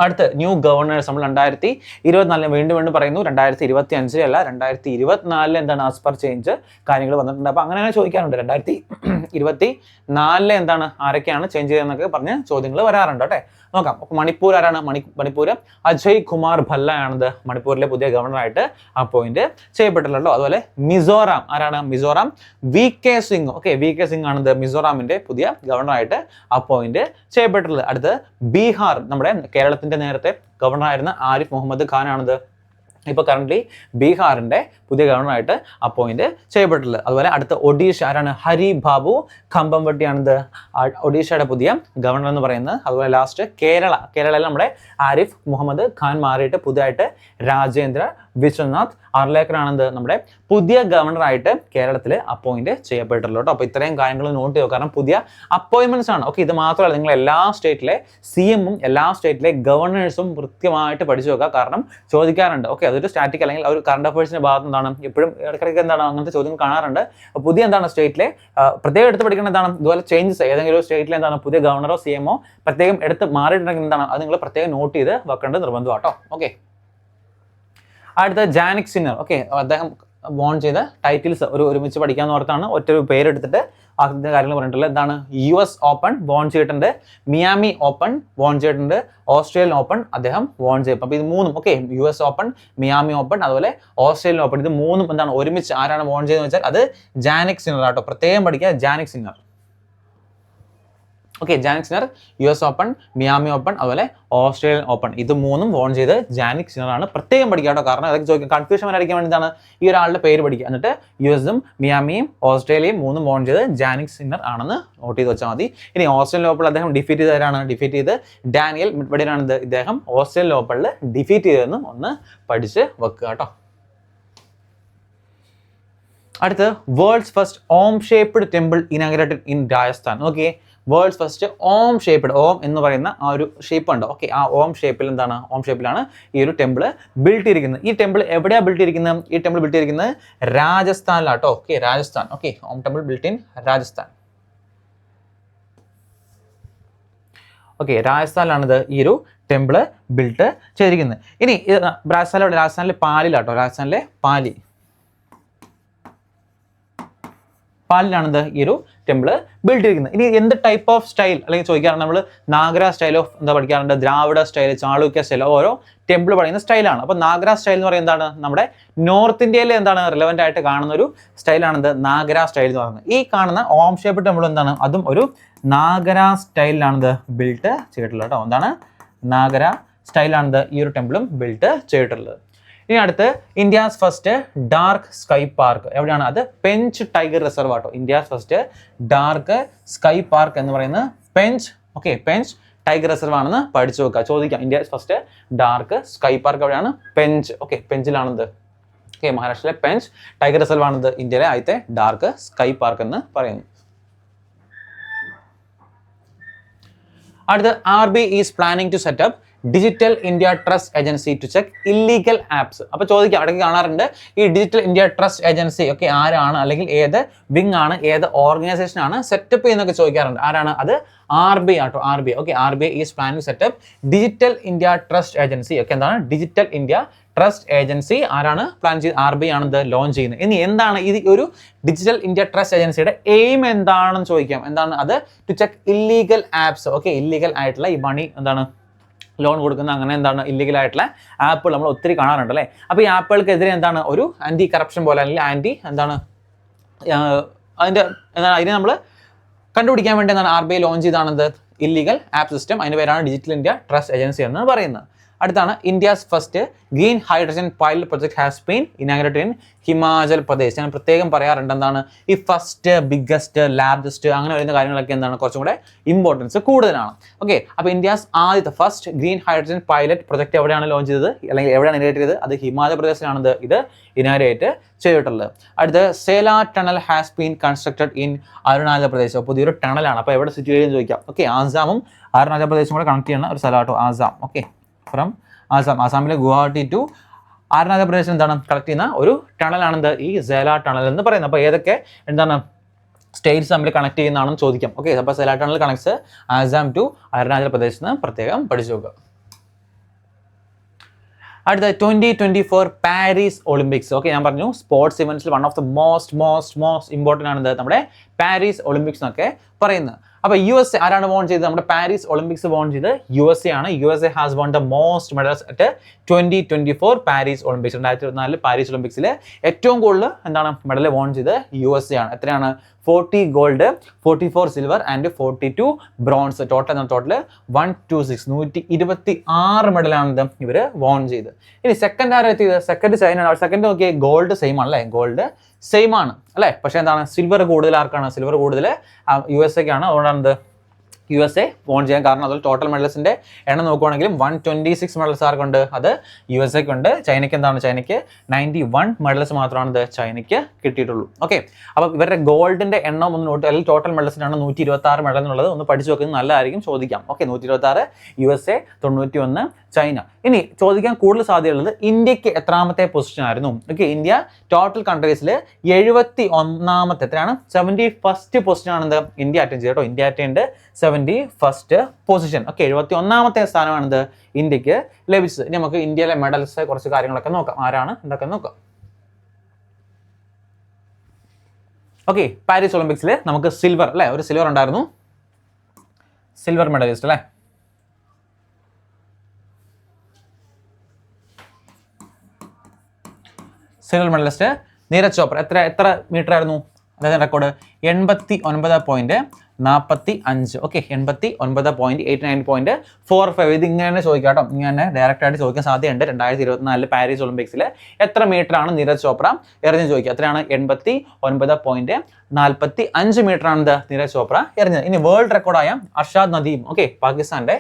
അടുത്ത് ന്യൂ ഗവർണേഴ്സ് നമ്മൾ 2024 വീണ്ടും പറയുന്നു. 2025 അല്ല 2024 എന്താണ് ആസ് പെർ ചേഞ്ച് കാര്യങ്ങൾ വന്നിട്ടുണ്ട്. അപ്പോൾ അങ്ങനെ ചോദിക്കാറുണ്ട്. 2024 എന്താണ് ആരൊക്കെയാണ് ചേഞ്ച് ചെയ്തതെന്നൊക്കെ പറഞ്ഞ് ചോദ്യങ്ങൾ വരാറുണ്ട് കേട്ടെ. നോക്കാം. അപ്പോൾ മണിപ്പൂർ ആരാണ്? മണിപ്പൂർ അജയ് കുമാർ ഭല്ല ആണത് മണിപ്പൂരിലെ പുതിയ ഗവർണറായിട്ട് അപ്പോയിന്റ് ചെയ്യപ്പെട്ടിട്ടുള്ളൂ. അതുപോലെ മിസോറാം ആരാണ്? Mizoram VK Singh. Okay, VK Singh ആണത് മിസോറാമിന്റെ പുതിയ ഗവർണറായിട്ട് അപ്പോയിന്റ് ചെയ്യപ്പെട്ടിട്ടുള്ളത്. അടുത്ത് ബീഹാർ, നമ്മുടെ കേരളത്തിന്റെ നേരത്തെ ഗവർണറായിരുന്ന ആരിഫ് മുഹമ്മദ് ഖാൻ ആണത് ഇപ്പോൾ കറൻ്റ്ലി ബീഹാറിൻ്റെ പുതിയ ഗവർണറായിട്ട് അപ്പോയിൻറ്റ് ചെയ്യപ്പെട്ടിട്ടുള്ളത്. അതുപോലെ അടുത്ത ഒഡീഷ ആരാണ്? ഹരി ബാബു ഖമ്പംവട്ടിയാണിത് ഒഡീഷയുടെ പുതിയ ഗവർണർ എന്ന് പറയുന്നത്. അതുപോലെ ലാസ്റ്റ് കേരളയിൽ നമ്മുടെ ആരിഫ് മുഹമ്മദ് ഖാൻ മാറിയിട്ട് പുതിയതായിട്ട് രാജേന്ദ്ര വിശ്വനാഥ് ആർലേക്കറാണെന്ത് നമ്മുടെ പുതിയ ഗവർണറായിട്ട് കേരളത്തിൽ അപ്പോയിൻറ്റ് ചെയ്യപ്പെട്ടിട്ടുള്ളൂ കേട്ടോ. അപ്പോൾ ഇത്രയും കാര്യങ്ങൾ നോട്ട് ചെയ്യുക, കാരണം പുതിയ അപ്പോയിൻമെൻറ്റ്സ് ആണ്. ഓക്കെ, ഇത് മാത്രമല്ല, നിങ്ങൾ എല്ലാ സ്റ്റേറ്റിലെ CMഉം എല്ലാ സ്റ്റേറ്റിലെ ഗവർണേഴ്സും കൃത്യമായിട്ട് പഠിച്ചു വെക്കുക, കാരണം ചോദിക്കാറുണ്ട്. ഓക്കെ, അതൊരു സ്റ്റാറ്റിക് അല്ലെങ്കിൽ ഒരു കറണ്ട് അഫയേഴ്സിൻ്റെ ഭാഗത്ത് എന്താണ് എപ്പോഴും ഇടയ്ക്കിടയ്ക്ക് എന്താണ് അങ്ങനത്തെ ചോദ്യങ്ങൾ കാണാറുണ്ട്. പുതിയ എന്താണ് സ്റ്റേറ്റിലെ പ്രത്യേകം എടുത്ത് പഠിക്കേണ്ടത് എന്താണ്, ഇതുപോലെ ചേഞ്ചസ് ഏതെങ്കിലും ഒരു സ്റ്റേറ്റിൽ എന്താണ് പുതിയ ഗവർണറോ CMO പ്രത്യേകം എടുത്ത് മാറിയിട്ടുണ്ടെങ്കിൽ എന്താണ് അത് നിങ്ങൾ പ്രത്യേകം നോട്ട് ചെയ്ത് വെക്കേണ്ടത് നിർബന്ധമാട്ടോ. ഓക്കെ, അടുത്ത ജാനിക് സിന്നർ. ഓക്കെ, അദ്ദേഹം വോൺ ചെയ്ത ടൈറ്റിൽസ് ഒരുമിച്ച് പഠിക്കാമെന്ന് ഓർത്താണ് ഒറ്റ പേരെടുത്തിട്ട് അതിൻ്റെ കാര്യങ്ങൾ പറഞ്ഞിട്ടുള്ളത്. എന്താണ്? US ഓപ്പൺ വോൺ ചെയ്തിട്ടുണ്ട്, മിയാമി ഓപ്പൺ വോൺ ചെയ്തിട്ടുണ്ട്, ഓസ്ട്രേലിയൻ ഓപ്പൺ അദ്ദേഹം വോൺ ചെയ്യും. അപ്പോൾ ഇത് മൂന്നും okay, US open, Miami open, അതുപോലെ ഓസ്ട്രേലിയൻ ഓപ്പൺ, ഇത് മൂന്നും എന്താണ് ഒരുമിച്ച് ആരാണ് വോൺ ചെയ്തെന്ന് വെച്ചാൽ അത് ജാനിക് സിന്നർ ആട്ടോ. പ്രത്യേകം പഠിക്കുക, Jannik Sinner. Okay, Jannik Sinner US open, Miami open, അതുപോലെ ഓസ്ട്രേലിയൻ ഓപ്പൺ, ഇത് മൂന്നും വോൺ ചെയ്ത് ജാനിക് സിന്നർ ആണ്. പ്രത്യേകം പഠിക്കുക കേട്ടോ, കാരണം അതൊക്കെ ചോദിക്കും, കൺഫ്യൂഷൻ വരാതിരിക്കാൻ വേണ്ടിയിട്ടാണ് ഈ ഒരാളുടെ പേര് പഠിക്കുക. എന്നിട്ട് USഉം മിയാമിയും ഓസ്ട്രേലിയയും മൂന്നും വോൺ ചെയ്ത് ജാനിക് സിന്നർ ആണെന്ന് നോട്ട് ചെയ്ത് വെച്ചാൽ മതി. ഇനി ഓസ്ട്രേലിയൻ ഓപ്പണിൽ അദ്ദേഹം ഡിഫീറ്റ് ചെയ്തവരാണ്, ഡിഫീറ്റ് ചെയ്ത് ഡാനിയൽ മിഡ്വെഡേവറാണിത് ഇദ്ദേഹം ഓസ്ട്രേലിയൻ ഓപ്പണിൽ ഡിഫീറ്റ് ചെയ്തതെന്നും ഒന്ന് പഠിച്ച് വെക്കുക കേട്ടോ. അടുത്ത് world's first Om shaped temple inaugurated in Rajasthan. Okay, world's first Om shaped, Om എന്ന് പറയുന്ന ആ ഒരു ഷേപ്പ് ഉണ്ട്. ഓക്കെ, ആ ഓം ഷേപ്പിലാണ് ഈ ഒരു ടെമ്പിൾ ബിൽഡ് ചെയ്തിരിക്കുന്നത്. ഈ ടെമ്പിൾ എവിടെയാണ് ബിൽഡ് ചെയ്തിരിക്കുന്നത്? ഈ ടെമ്പിൾ ബിൽഡ് ചെയ്തിരിക്കുന്നത് രാജസ്ഥാനിലാട്ടോ. Okay, Rajasthan. Okay, Om temple built in Rajasthan. Okay, രാജസ്ഥാനിലാണിത് ഈ ഒരു ടെമ്പിൾ ബിൽഡ് ചെയ്തിരിക്കുന്നത്. ഇനി രാജസ്ഥാനിലെ പാലിലാട്ടോ, രാജസ്ഥാനിലെ പാലിലാണിത് ഈ ഒരു ടെമ്പിൾ ബിൽഡ് ചെയ്തിരിക്കുന്നത്. ഇനി എന്ത് ടൈപ്പ് ഓഫ് സ്റ്റൈൽ അല്ലെങ്കിൽ ചോദിക്കാറുണ്ട്, നമ്മൾ നാഗര സ്റ്റൈൽ ഓഫ് എന്താ പഠിക്കാറുണ്ട്, ദ്രാവിഡ സ്റ്റൈൽ, ചാളുക്യ സ്റ്റൈൽ, ഓരോ ടെമ്പിൾ പറയുന്ന സ്റ്റൈലാണ്. അപ്പോൾ നാഗര സ്റ്റൈൽ എന്ന് പറയുന്നത് എന്താണ്, നമ്മുടെ നോർത്ത് ഇന്ത്യയിൽ എന്താണ് റിലവൻ്റ് ആയിട്ട് കാണുന്ന ഒരു സ്റ്റൈലാണിത് നാഗര സ്റ്റൈൽ എന്ന് പറയുന്നത്. ഈ കാണുന്ന ഓം ഷേപ്പ് ടെമ്പിൾ എന്താണ്, അതും ഒരു നാഗര സ്റ്റൈലിലാണിത് ബിൽഡ് ചെയ്തിട്ടുള്ളത് കേട്ടോ. എന്താണ്, നാഗര സ്റ്റൈലാണിത് ഈ ഒരു ടെമ്പിളും ബിൽഡ് ചെയ്തിട്ടുള്ളത്. ഇനി അടുത്ത് India's first dark sky park എവിടെയാണ്? അത് പെഞ്ച് ടൈഗർ റിസർവ് ആട്ടോ. India's first dark sky park എന്ന് പറയുന്നത് Pench, okay, Pench tiger reserve ആണെന്ന് പഠിച്ചു വെക്കുക, ചോദിക്കാം. India's first dark sky park എവിടെയാണ്? പെഞ്ച്. ഓക്കെ, പെഞ്ചിലാണിത്. ഓക്കെ, മഹാരാഷ്ട്രയിലെ പെഞ്ച് ടൈഗർ റിസർവ് ആണിത് ഇന്ത്യയിലെ ആദ്യത്തെ ഡാർക്ക് സ്കൈ പാർക്ക് എന്ന് പറയുന്നു. അടുത്ത് RBI is planning to set up digital India trust agency to check illegal apps. അപ്പോൾ ചോദിക്കാം, ഇടയ്ക്ക് കാണാറുണ്ട് ഈ ഡിജിറ്റൽ ഇന്ത്യ ട്രസ്റ്റ് ഏജൻസി ഒക്കെ ആരാണ്, അല്ലെങ്കിൽ ഏത് വിങ് ആണ്, ഏത് ഓർഗനൈസേഷൻ ആണ് സെറ്റപ്പ് ചെയ്യുന്നൊക്കെ ചോദിക്കാറുണ്ട്. ആരാണ്? അത് RBI ആട്ടോ, RBI. Okay, RBI is planning setup digital India trust agency. ഒക്കെ എന്താണ് ഡിജിറ്റൽ ഇന്ത്യ ട്രസ്റ്റ് ഏജൻസി ആരാണ് പ്ലാൻ ചെയ്ത്? RBI ആണ് ഇത് ലോഞ്ച് ചെയ്യുന്നത്. ഇനി എന്താണ് ഇത് ഒരു ഡിജിറ്റൽ ഇന്ത്യ ട്രസ്റ്റ് ഏജൻസിയുടെ എയിം എന്താണെന്ന് ചോദിക്കാം. എന്താണ് അത്? To check illegal apps. Okay, illegal ആയിട്ടുള്ള ഈ മണി എന്താണ് ലോൺ കൊടുക്കുന്ന അങ്ങനെ എന്താണ് ഇല്ലീഗൽ ആയിട്ടുള്ള ആപ്പുകൾ നമ്മൾ ഒത്തിരി കാണാറുണ്ട് അല്ലേ. അപ്പോൾ ഈ ആപ്പുകൾക്കെതിരെ എന്താണ് ഒരു ആൻറ്റി കറപ്ഷൻ പോലെ അല്ലെങ്കിൽ ആൻറ്റി എന്താണ് അതിനെ നമ്മൾ കണ്ടുപിടിക്കാൻ വേണ്ടി എന്താണ് RBI ലോഞ്ച് ചെയ്താണത് ഇല്ലീഗൽ ആപ്പ് സിസ്റ്റം. അതിൻ്റെ പേരാണ് ഡിജിറ്റൽ ഇന്ത്യ ട്രസ്റ്റ് ഏജൻസി എന്ന് പറയുന്നത്. അടുത്താണ് India's first green hydrogen pilot project has been inaugurated in Himachal Pradesh. ഞാൻ പ്രത്യേകം പറയാറുണ്ട് എന്താണ് ഈ ഫസ്റ്റ്, ബിഗ്ഗസ്റ്റ്, ലാർജസ്റ്റ് അങ്ങനെ വരുന്ന കാര്യങ്ങളൊക്കെ എന്താണ് കുറച്ചും കൂടെ ഇമ്പോർട്ടൻസ് കൂടുതലാണ്. ഓക്കെ, അപ്പോൾ ഇന്ത്യാസ് ആദ്യത്തെ first green hydrogen pilot project എവിടെയാണ് ലോഞ്ച് ചെയ്തത് അല്ലെങ്കിൽ എവിടെയാണ് ഇനാഗ്രേറ്റ് ചെയ്തത്? അത് ഹിമാചൽ പ്രദേശിലാണിത് ഇത് ഇനാഗ്രേറ്റ് ചെയ്തിട്ടുള്ളത്. അടുത്ത് Sela tunnel has been constructed in Arunachal Pradesh. പുതിയൊരു ടണലാണ്. അപ്പോൾ എവിടെ സിറ്റുവേഷൻ ചോദിക്കാം. ഓക്കെ, ആസാമും അരുണാചൽ പ്രദേശും കൂടെ കണക്ട് ചെയ്യുന്ന ഒരു സ്ഥലമാട്ടോ ആസാം. ഓക്കെ, ഫ്രം ആസാമിലെ ഗുവാഹട്ടി ടു അരുണാചൽ പ്രദേശ് എന്താണ് കളക്ട് ചെയ്യുന്ന ഒരു ടണലാണെന്ത് ഈ സേല ടണൽ എന്ന് പറയുന്നത്. അപ്പോൾ ഏതൊക്കെ എന്താണ് സ്റ്റേറ്റ്സ് തമ്മിൽ കണക്ട് ചെയ്യുന്നതാണെന്ന് ചോദിക്കാം. ഓക്കെ, അപ്പോൾ Sela tunnel connects Assam to Arunachal Pradesh എന്ന് പ്രത്യേകം പഠിച്ചു നോക്കുക. അടുത്ത 2024 പാരീസ് ഒളിമ്പിക്സ്. ഓക്കെ, ഞാൻ പറഞ്ഞു സ്പോർട്സ് ഇവന്റ്സിൽ one of the most important ആണിത് നമ്മുടെ പാരീസ് ഒളിമ്പിക്സ് എന്നൊക്കെ പറയുന്നത്. അപ്പോൾ USA ആരാണ് വോൺ ചെയ്തത്? നമ്മുടെ പാരീസ് ഒളിമ്പിക്സ് വോൺ ചെയ്ത് USA ആണ്. USA has one the most medals at 2024 Paris Olympics. 2024 Paris ഒളിമ്പിക്സിൽ ഏറ്റവും കൂടുതൽ എന്താണ് മെഡൽ വോൺ ചെയ്ത് USA ആണ്. എത്രയാണ്? 40 gold, 44 silver and 42 bronze. Total 126 മെഡലാണ് ഇവർ വോൺ ചെയ്ത്. ഇനി സെക്കൻഡ് ആരാ എത്തിയത്? സെക്കൻഡ് ചൈന ആണ്. സെക്കൻഡ് നോക്കിയാൽ ഗോൾഡ് സെയിം ആണ് അല്ലേ? ഗോൾഡ് സെയിം ആണ് അല്ലേ? പക്ഷേ എന്താണ് സിൽവർ കൂടുതൽ ആർക്കാണ്? സിൽവർ കൂടുതൽ USA-ക്കാണ്. അതുകൊണ്ടാണ് USA വോൺ ചെയ്യാൻ കാരണം. അതുപോലെ ടോട്ടൽ മെഡൽസിന്റെ എണ്ണം നോക്കുവാണെങ്കിലും 126 മെഡൽസ് ആർക്കുണ്ട്? അത് USA-ക്ക് ഉണ്ട്. ചൈനയ്ക്ക് എന്താണ്? ചൈനയ്ക്ക് 91 മെഡൽസ് മാത്രമാണ് ചൈനയ്ക്ക് കിട്ടിയിട്ടുള്ളൂ. ഓക്കെ, അപ്പോൾ ഇവരുടെ ഗോൾഡിന്റെ എണ്ണം ഒന്ന് നോട്ട്, അല്ലെങ്കിൽ ടോട്ടൽ മെഡൽസിന്റെ എണ്ണം 126 മെഡൽ എന്നുള്ളത് ഒന്ന് പഠിച്ചു വെക്കുന്നത് നല്ലതായിരിക്കും. ചോദിക്കാം. Okay, 126 USA, 91 China. ഇനി ചോദിക്കാൻ കൂടുതൽ സാധ്യതയുള്ളത് ഇന്ത്യക്ക് എത്രാമത്തെ പൊസിഷൻ ആയിരുന്നു? ഓക്കെ, ഇന്ത്യ ടോട്ടൽ കൺട്രീസിൽ 71ാമത്തെ, എത്രയാണ്? 71st പൊസിഷൻ ആണെന്ത് ഇന്ത്യ അറ്റൻഡ് ചെയ്തു കേട്ടോ. India attend 71st position. Okay, 71ാമത്തെ സ്ഥാനമാണിത് ഇന്ത്യക്ക് ലഭിച്ചത്. ഇനി നമുക്ക് ഇന്ത്യയിലെ മെഡൽസ് കുറച്ച് കാര്യങ്ങളൊക്കെ നോക്കാം. ആരാണ് എന്തൊക്കെ നോക്കാം. ഓക്കെ, പാരീസ് ഒളിമ്പിക്സിൽ നമുക്ക് സിൽവർ അല്ലേ, ഒരു സിൽവർ ഉണ്ടായിരുന്നു, സിൽവർ മെഡലിസ്റ്റ് അല്ലേ. Silver medallist Neeraj Chopra. എത്ര മീറ്റർ ആയിരുന്നു അദ്ദേഹത്തിന്റെ റെക്കോർഡ്? 89.45. ഓക്കെ, 89.89.45. ഇത് ഇങ്ങനെ ചോദിക്കാം കേട്ടോ, ഇങ്ങനെ ഡയറക്റ്റ് ആയിട്ട് ചോദിക്കാൻ സാധ്യതയുണ്ട്. 2024 പാരീസ് ഒളിമ്പിക്സിൽ എത്ര മീറ്റർ ആണ് നീരജ് ചോപ്ര എറിഞ്ഞ് ചോദിക്കുക. എത്രയാണ്? 89.45 മീറ്റർ ആണ് നീരജ് ചോപ്ര എറിഞ്ഞത്. ഇനി വേൾഡ് റെക്കോർഡായ അർഷാദ് നദീം, ഓക്കെ, പാകിസ്ഥാന്റെ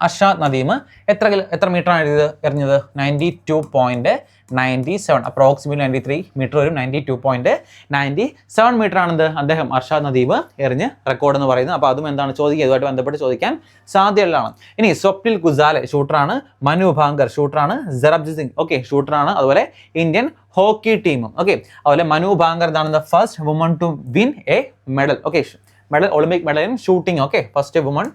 അർഷാദ് നദീം എത്ര മീറ്റർ ആണ് എറിഞ്ഞത്? 92.97, അപ്രോക്സിമേറ്റ്ലി 93 മീറ്റർ വരും. 92.97 മീറ്റർ ആണെന്ത് അദ്ദേഹം അർഷാദ് നദീം എറിഞ്ഞ് റെക്കോർഡ് എന്ന് പറയുന്നത്. അപ്പോൾ അതും എന്താണ് ചോദിക്കുക, ഇതുമായിട്ട് ബന്ധപ്പെട്ട് ചോദിക്കാൻ സാധ്യതയുള്ളതാണ്. ഇനി സ്വപ്നിൽ ഗുസാലെ ഷൂട്ടറാണ്, മനു ഭാങ്കർ ഷൂട്ടറാണ്, ജറബ്ജിത് സിംഗ് ഓക്കെ ഷൂട്ടറാണ്, അതുപോലെ ഇന്ത്യൻ ഹോക്കി ടീമും. ഓക്കെ, അതുപോലെ മനു ഭാങ്കർ എന്താണ്? First woman to win a medal. Okay, medal, Olympic medal in shooting. Okay, first woman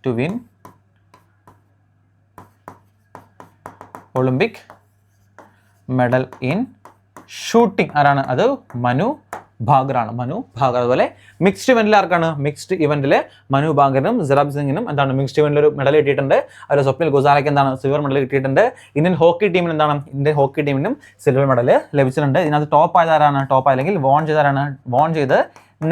to win Olympic medal in shooting ആരാണ്? അത് മനു ഭാകറാണ്. മനു ഭാകർ. അതുപോലെ മിക്സ്ഡ് ഇവന്റിൽ ആർക്കാണ്? മിക്സ്ഡ് ഇവന്റിൽ മനു ഭാകറിനും ജറബ് സിംഗിനും എന്താണ് മിക്സ്ഡ് ഇവന്റിൽ ഒരു മെഡൽ കിട്ടിയിട്ടുണ്ട്. അതുപോലെ സ്വപ്നിൽ ഗുസാലയ്ക്ക് എന്താണ് സിൽവർ മെഡൽ കിട്ടിയിട്ടുണ്ട്. ഇന്ത്യൻ ഹോക്കി ടീമിന് എന്താണ്? ഇന്ത്യൻ ഹോക്കി ടീമിനും സിൽവർ മെഡൽ ലഭിച്ചിട്ടുണ്ട്. ഇതിനകത്ത് ടോപ്പ് ആയതാരാണ്? ടോപ്പ് അല്ലെങ്കിൽ വോൺ ചെയ്താരാണ്? വോൺ ചെയ്ത്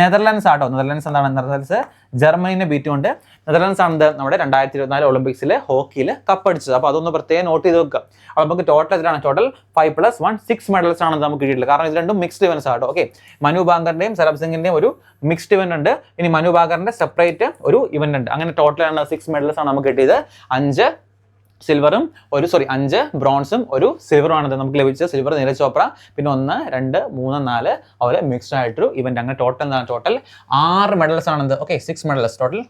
നെതർലാൻഡ്സ് ആട്ടോ. നെതർലാൻഡ്സ് എന്താണ്? നെതർലാൻഡ്സ് ജർമ്മനിനെ ബീറ്റുകൊണ്ട് നെതർലാൻഡ്സ് ആണ് നമ്മുടെ 2024 ഒളിമ്പിക്സിൽ ഹോക്കിയിൽ കപ്പടിച്ചത്. അപ്പോൾ അതൊന്ന് പ്രത്യേകം നോട്ട് ചെയ്ത് വെക്കുക. അപ്പോൾ നമുക്ക് ടോട്ടൽ എത്രയാണ്? ടോട്ടൽ 5+1 6 മെഡൽസ് ആണ് നമുക്ക് കിട്ടിയിട്ടുള്ളത്. കാരണം ഇത് രണ്ടും മിക്സ്ഡ് ഇവന്റ്സ് ആട്ടോ. ഓക്കെ, മനു ഭാങ്കറിന്റെയും ജറബ് സിംഗിന്റെയും ഒരു മിക്സ്ഡ് ഇവന്റ് ഉണ്ട്. ഇനി മനു ഭാങ്കറിന്റെ സെപ്പറേറ്റ് ഒരു ഇവന്റ് ഉണ്ട്. അങ്ങനെ ടോട്ടൽ 6 മെഡൽസ് ആണ് നമുക്ക് കിട്ടിയത്. 5 സിൽവറും 5 ബ്രോൺസും 1 സിൽവറുമാണ് നമുക്ക് ലഭിച്ചത്. സിൽവർ നീരജ് ചോപ്ര, പിന്നെ 1 2 3 4 അതുപോലെ മിക്സ്ഡ് ആയിട്ടൊരു ഇവന്റ്. അങ്ങനെ ടോട്ടൽ 6 മെഡൽസ് ആണെന്ത്. ഓക്കെ, 6 മെഡൽസ്, ടോട്ടൽ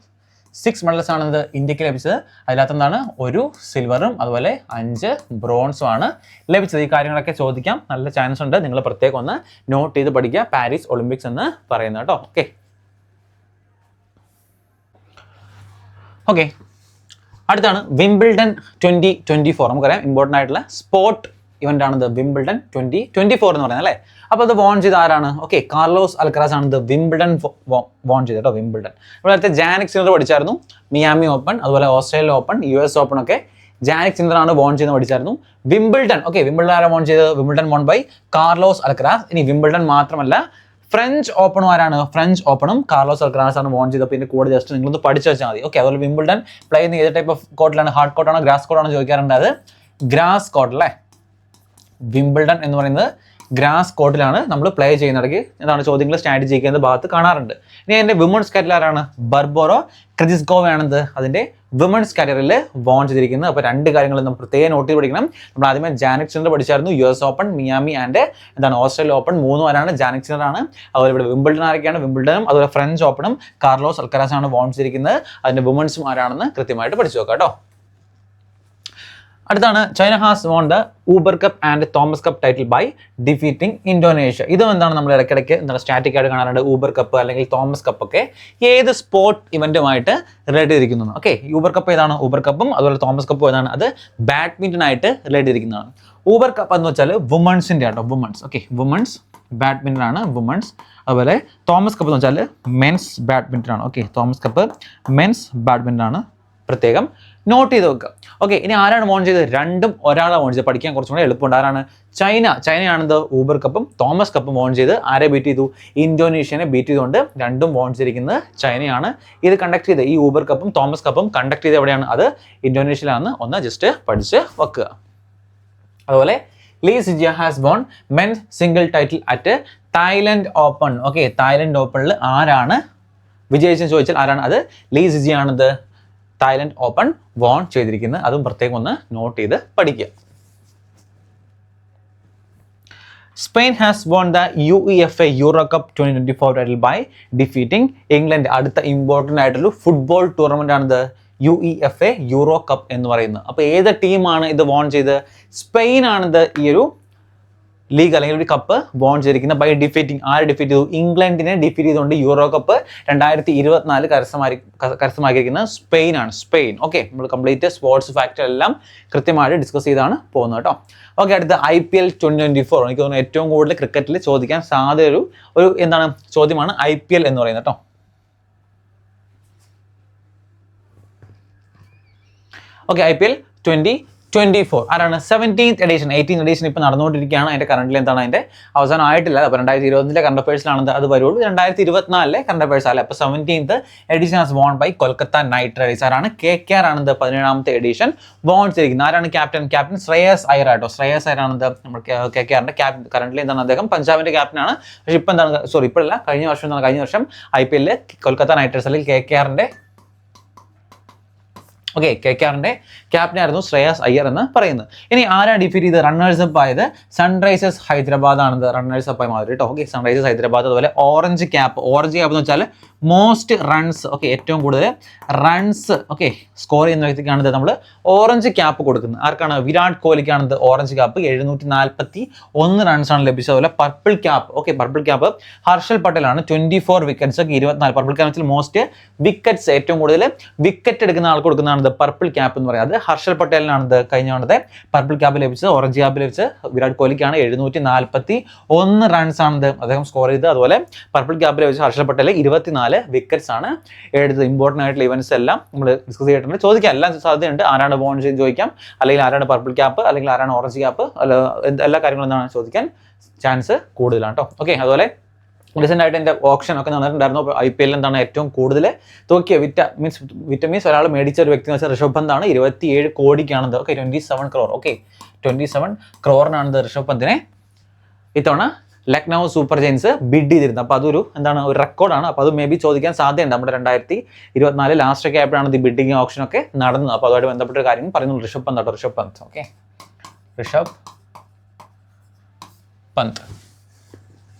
6 മെഡൽസ് ആണെന്ത് ഇന്ത്യക്ക് ലഭിച്ചത്. അതിനകത്ത് എന്താണ്? 1 സിൽവറും അതുപോലെ 5 ബ്രോൺസും ആണ് ലഭിച്ചത്. ഈ കാര്യങ്ങളൊക്കെ ചോദിക്കാം, നല്ല ചാൻസ് ഉണ്ട്. നിങ്ങൾ പ്രത്യേകം ഒന്ന് നോട്ട് ചെയ്ത് പഠിക്കുക, പാരീസ് ഒളിമ്പിക്സ് എന്ന് പറയുന്നത് കേട്ടോ. ഓക്കെ, അടുത്താണ് വിംബിൾഡൺ 2024. നമുക്കറിയാം ഇമ്പോർട്ടൻ്റ് ആയിട്ടുള്ള സ്പോർട്ട് ഇവന്റ് ആണ് വിംബിൾഡൺ 2024 എന്ന് പറയുന്നത് അല്ലേ. അപ്പോൾ അത് വോൺ ചെയ്ത ആരാണ്? ഓക്കെ, കാർലോസ് അൽക്കറാസ് ആണ് വിംബിൾഡൺ വോൺ ചെയ്തത് കേട്ടോ. വിംബിൾഡൺ ഇവിടെ നേരത്തെ ജാനിക് സിന്നർ പഠിച്ചായിരുന്നു. മിയാമി ഓപ്പൺ, അതുപോലെ ഓസ്ട്രേലിയ ഓപ്പൺ, US ഓപ്പൺ ഒക്കെ ജാനിക് സിന്നർ ആണ് വോൺ ചെയ്ത് പഠിച്ചായിരുന്നു. വിംബിൾഡൺ, ഓക്കെ, വിംബിൾഡൺ ആരാണ് വോൺ ചെയ്തത്? Wimbledon won by Carlos Alcaraz. ഇനി വിംബിൾഡൺ മാത്രമല്ല, ഫ്രഞ്ച് ഓപ്പണും ആരാണ്? ഫ്രഞ്ച് ഓപ്പണും കാർലോസ് അൽക്കറാസ് ആണ് വോൺ ചെയ്തത്. പിന്നെ കൂടെ ജസ്റ്റ് നിങ്ങളൊന്ന് പഠിച്ചു വെച്ചാൽ മതി. ഓക്കെ, അതുപോലെ വിംബിൾഡൺ പ്ലേ ചെയ്യുന്ന ഏത് ടൈപ്പ് ഓഫ് കോർട്ടിലാണ്? ഹാർഡ് കോർട്ടാണോ ഗ്രാസ് കോർട്ടാണോ ചോദിക്കാറുണ്ട്. അത് ഗ്രാസ് കോർട്ട് അല്ലേ. വിംബിൾഡൺ എന്ന് പറയുന്നത് ഗ്രാസ് കോർട്ടിലാണ് നമ്മൾ പ്ലേ ചെയ്യുന്നിടയ്ക്ക് എന്താണ് ചോദ്യങ്ങൾ സ്ട്രാറ്റജി ചെയ്യുന്ന ഭാഗത്ത് കാണാറുണ്ട്. ഇനി അതിൻ്റെ വിമൺസ് കാറ്റഗറിയിൽ ആരാണ്? ബർബോറോ ക്രിജിസ്കോവ ആണെന്ത് അതിൻ്റെ വിമൺസ് കാറ്റഗറിയിൽ വോൺ ചെയ്തിരിക്കുന്നത്. അപ്പോൾ 2 കാര്യങ്ങൾ നമ്മൾ പ്രത്യേകം നോട്ട് ചെയ്ത് പഠിക്കണം. നമ്മൾ ആദ്യമേ ജാനിക് സിന്നർ പഠിച്ചായിരുന്നു. US ഓപ്പൺ, മിയാമി ആൻഡ് എന്താണ് ഓസ്ട്രേലിയ ഓപ്പൺ, 3 ആരാണ്? ജാനിക് സിന്നർ ആണ്. അതുപോലെ ഇവിടെ വിംബിൾഡൺ ആരൊക്കെയാണ്? വിംബിൾഡനും അതുപോലെ ഫ്രഞ്ച് ഓപ്പണും കാർലോസ് അൽക്കറാസ് ആണ് വോൺ ചെയ്തിരിക്കുന്നത്. അതിൻ്റെ വിമൺസും ആരാണെന്ന് കൃത്യമായിട്ട് പഠിച്ചു നോക്കാം കേട്ടോ. അടുത്താണ് China has won the Uber Cup and Thomas Cup title by defeating Indonesia. ഇതും എന്താണ് നമ്മൾ ഇടയ്ക്കിടയ്ക്ക് എന്താണ് സ്റ്റാറ്റിക് ആയിട്ട് കാണാറുണ്ട്. ഊബർ കപ്പ് അല്ലെങ്കിൽ തോമസ് കപ്പ് ഒക്കെ ഏത് സ്പോർട്ട് ഇവന്റുമായിട്ട് റിലേറ്റ് ചെയ്തിരിക്കുന്നു. ഓക്കെ, ഊബർ കപ്പ് ഏതാണ്? ഊബർ കപ്പും അതുപോലെ തോമസ് കപ്പും ഏതാണ്? അത് ബാഡ്മിന്റൺ ആയിട്ട് റിലേറ്റ് ചെയ്തിരിക്കുന്നതാണ്. ഊബർ കപ്പ് എന്ന് വെച്ചാൽ വുമൺസിൻ്റെ ആട്ടോ, വുമൺസ്. ഓക്കെ, വുമൺസ് ബാഡ്മിന്റൺ ആണ്, വുമൺസ്. അതുപോലെ തോമസ് കപ്പ് എന്ന് വെച്ചാൽ മെൻസ് ബാഡ്മിന്റൺ ആണ്. Okay, Thomas cup men's badminton ആണ്. പ്രത്യേകം നോട്ട് ചെയ്ത് വെക്കുക. ഓക്കെ, ഇനി ആരാണ് വോൺ ചെയ്തത്? രണ്ടും ഒരാളാണ് വോൺ ചെയ്തത്. പഠിക്കാൻ കുറച്ചും കൂടെ എളുപ്പമുണ്ട്. ആരാണ്? ചൈനയാണിത് ഊബർ കപ്പും തോമസ് കപ്പും വോൺ ചെയ്ത് ആരെ ബീറ്റ് ചെയ്തു? ഇന്തോനേഷ്യനെ ബീറ്റ് ചെയ്തുകൊണ്ട് രണ്ടും വോൺ ചെയ്തിരിക്കുന്നത് ചൈനയാണ്. ഇത് കണ്ടക്ട് ചെയ്ത് ഈ ഊബർ കപ്പും തോമസ് കപ്പും കണ്ടക്ട് ചെയ്ത് എവിടെയാണ്? അത് ഇന്തോനേഷ്യയിലാണ്. ഒന്ന് ജസ്റ്റ് പഠിച്ച് വെക്കുക. അതുപോലെ Lee Zii Jia has won men's single title at Thailand open. Okay, Thailand ഓപ്പണിൽ ആരാണ് വിജയിച്ചെന്ന് ചോദിച്ചാൽ ആരാണ്? അത് ലീ സിജിയ ആണിത് തായ്ലൻഡ് ഓപ്പൺ വോൺ ചെയ്തിരിക്കുന്നത്. അതും പ്രത്യേകം ഒന്ന് നോട്ട് ചെയ്ത് പഠിക്കുക. Spain has won the UEFA Euro Cup 2024 title by defeating England. അടുത്ത ഇമ്പോർട്ടൻ്റ് ആയിട്ടുള്ള ഫുട്ബോൾ ടൂർണമെൻ്റ് ആണിത് UEFA യൂറോ കപ്പ് എന്ന് പറയുന്നത്. അപ്പോൾ ഏത് ടീമാണ് ഇത് വോൺ ചെയ്ത്? സ്പെയിൻ ആണിത് ഈ ഒരു ലീഗ് അല്ലെങ്കിൽ ഒരു കപ്പ് വോൺ ചെയ്തിരിക്കുന്നത് ബൈ ഡിഫീറ്റിംഗ്. ആര് ഡിഫീറ്റ് ചെയ്തു? ഇംഗ്ലണ്ടിനെ ഡിഫീറ്റ് ചെയ്തുകൊണ്ട് യൂറോ കപ്പ് 2024 കരസ്ഥമാക്കിയിരിക്കുന്നത് സ്പെയിൻ ആണ്. സ്പെയിൻ. ഓക്കെ, നമ്മൾ കംപ്ലീറ്റ് സ്പോർട്സ് ഫാക്ടർ എല്ലാം കൃത്യമായിട്ട് ഡിസ്കസ് ചെയ്താണ് പോകുന്നത് കേട്ടോ. ഓക്കെ, അടുത്ത IPL 2024. എനിക്ക് തോന്നുന്നു ഏറ്റവും കൂടുതൽ ക്രിക്കറ്റിൽ ചോദിക്കാൻ സാധ്യത ഒരു എന്താണ് ചോദ്യമാണ് IPL എന്ന് പറയുന്നത് കേട്ടോ. ഓക്കെ, IPL 2024 ആരാണ്? 17th edition. 18th എഡിഷൻ ഇപ്പോൾ നടന്നുകൊണ്ടിരിക്കുകയാണ്. അതിൻ്റെ കറണ്ടിൽ എന്താണ്? അതിൻ്റെ അവസാനം ആയിട്ടില്ല. അപ്പോൾ 2020 കറണ്ട് അഫയേഴ്സിലാണത് അത് വരുള്ളൂ. 2024 കറണ്ട് അഫയേഴ്സ് അല്ല. അപ്പോൾ 17th edition has won by Kolkata Knight Riders. ആരാണ്? KKR ആണത് 17ാമത്തെ എഡിഷൻ വോൺ ചെയ്തിരിക്കുന്നത്. ആരാണ് ക്യാപ്റ്റൻ? ശ്രേയസ് അയ്യർ ആട്ടോ. ശ്രേയസ് അയ്യറാണത് നമ്മൾ KKRന്റെ ക്യാപ്റ്റൻ. കറണ്ടിൽ എന്താണ്? അദ്ദേഹം പഞ്ചാബിന്റെ ക്യാപ്റ്റനാണ്. പക്ഷേ ഇപ്പം എന്താണ്? സോറി, ഇപ്പോഴല്ല, കഴിഞ്ഞ വർഷം എന്താണ്? കഴിഞ്ഞ വർഷം IPL കൊൽക്കത്ത നൈറ്റ് റൈഡേഴ്സ് അല്ലെങ്കിൽ KKRന്റെ KKRന്റെ ക്യാപ്റ്റൻ ആയിരുന്നു ശ്രേയസ് അയ്യർ എന്ന് പറയുന്നത്. ഇനി ആരാണ് ഡിഫീറ്റ് ചെയ്ത് റണ്ണേഴ്സ് അപ്പ് ആയത്? സൺറൈസേഴ്സ് ഹൈദരാബാദ് ആണത് റണ്ണേഴ്സ് അപ്പ് ആയി മാറി കേട്ടോ. Okay, Sunrisers Hyderabad. അതുപോലെ ഓറഞ്ച് ക്യാപ്പ് എന്ന് വെച്ചാൽ മോസ്റ്റ് റൺസ്. ഓക്കെ, ഏറ്റവും കൂടുതൽ റൺസ് സ്കോർ ചെയ്യുന്ന വ്യക്തിക്കാണിത് നമ്മൾ ഓറഞ്ച് ക്യാപ്പ് കൊടുക്കുന്നത്. ആർക്കാണ്? Virat കോഹ്ലിക്കാണിത് orange cap. 741 റൺസാണ് ലഭിച്ചത്. അതുപോലെ പർപ്പിൾ ക്യാപ്പ് ഹർഷൽ പട്ടേലാണ്. 24 വിക്കറ്റ്സ്. 24 പർപ്പിൾ ക്യാപ്പിൽ മോസ്റ്റ് വിക്കറ്റ്സ്, ഏറ്റവും കൂടുതൽ വിക്കറ്റ് എടുക്കുന്ന ആൾക്ക് കൊടുക്കുന്നതാണ് പർപ്പിൾ ക്യാപ്പ് എന്ന് പറയുന്നത്. ഹർഷൽ പട്ടേലിനാണ് കഴിഞ്ഞ തവണത്തെ പർപ്പിൾ ക്യാപ്പ് ലഭിച്ചത്. ഓറഞ്ച് ക്യാപ്പ് ലഭിച്ചത് വിരാട് കോഹ്ലിക്കാണ്. 741 റൺസ് ആണ് അദ്ദേഹം സ്കോർ ചെയ്തത്. അതുപോലെ പർപ്പിൾ ക്യാപ്പ് ലഭിച്ച ഹർഷൽ പട്ടേൽ 24 വിക്കറ്റ്സ് ആണ് എടുത്തത്. ഇമ്പോർട്ടൻ്റ് ആയിട്ടുള്ള ഇവന്റ്സ് എല്ലാം നമ്മൾ ഡിസ്കസ് ചെയ്തിട്ടുണ്ട്. ചോദിക്കാൻ എല്ലാം സാധ്യതയുണ്ട്. ആരാണ് വോൺ ചെയ്ത് ചോദിക്കാം, അല്ലെങ്കിൽ ആരാണ് പർപ്പിൾ ക്യാപ്പ്, അല്ലെങ്കിൽ ആരാണ് ഓറഞ്ച് ക്യാപ്പ്, എല്ലാ കാര്യങ്ങളും എന്താണ് ചോദിക്കാൻ ചാൻസ് കൂടുതലാണ് കേട്ടോ. ഓക്കെ, അതുപോലെ റീസെൻ്റ് ആയിട്ട് എൻ്റെ ഓപ്ഷൻ ഒക്കെ നടന്നിട്ടുണ്ടായിരുന്നു. IPL എന്താണ് ഏറ്റവും കൂടുതൽ തൂക്കിയ വിറ്റ മീൻസ് ഒരാൾ മേടിച്ച ഒരു വ്യക്തി എന്ന് വെച്ചാൽ ഋഷഭ് പന്താണ്. 27 കോടിക്കാണത്. 27 crore. 27 crore ഋഷഭ് പന്തിനെ ഇത്തവണ ലക്നൗ സൂപ്പർ ജയൻസ് ബിഡ് ചെയ്തിരുന്നത്. അപ്പോൾ അതൊരു എന്താണ് ഒരു റെക്കോർഡാണ്. അപ്പോൾ അത് മേ ബി ചോദിക്കാൻ സാധ്യതയുണ്ട്. നമ്മുടെ 2024 ലാസ്റ്റൊക്കെ ആയപ്പോഴാണ് ഈ ബിഡിങ് ഓപ്ഷനൊക്കെ നടന്നത്. അപ്പോൾ അതുമായിട്ട് ബന്ധപ്പെട്ട ഒരു കാര്യം പറയുന്നു. ഋഷഭ് പന്ത് കേട്ടോ, ഋഷഭ് പന്ത്. ഓക്കെ, ഋഷഭ് പന്ത്.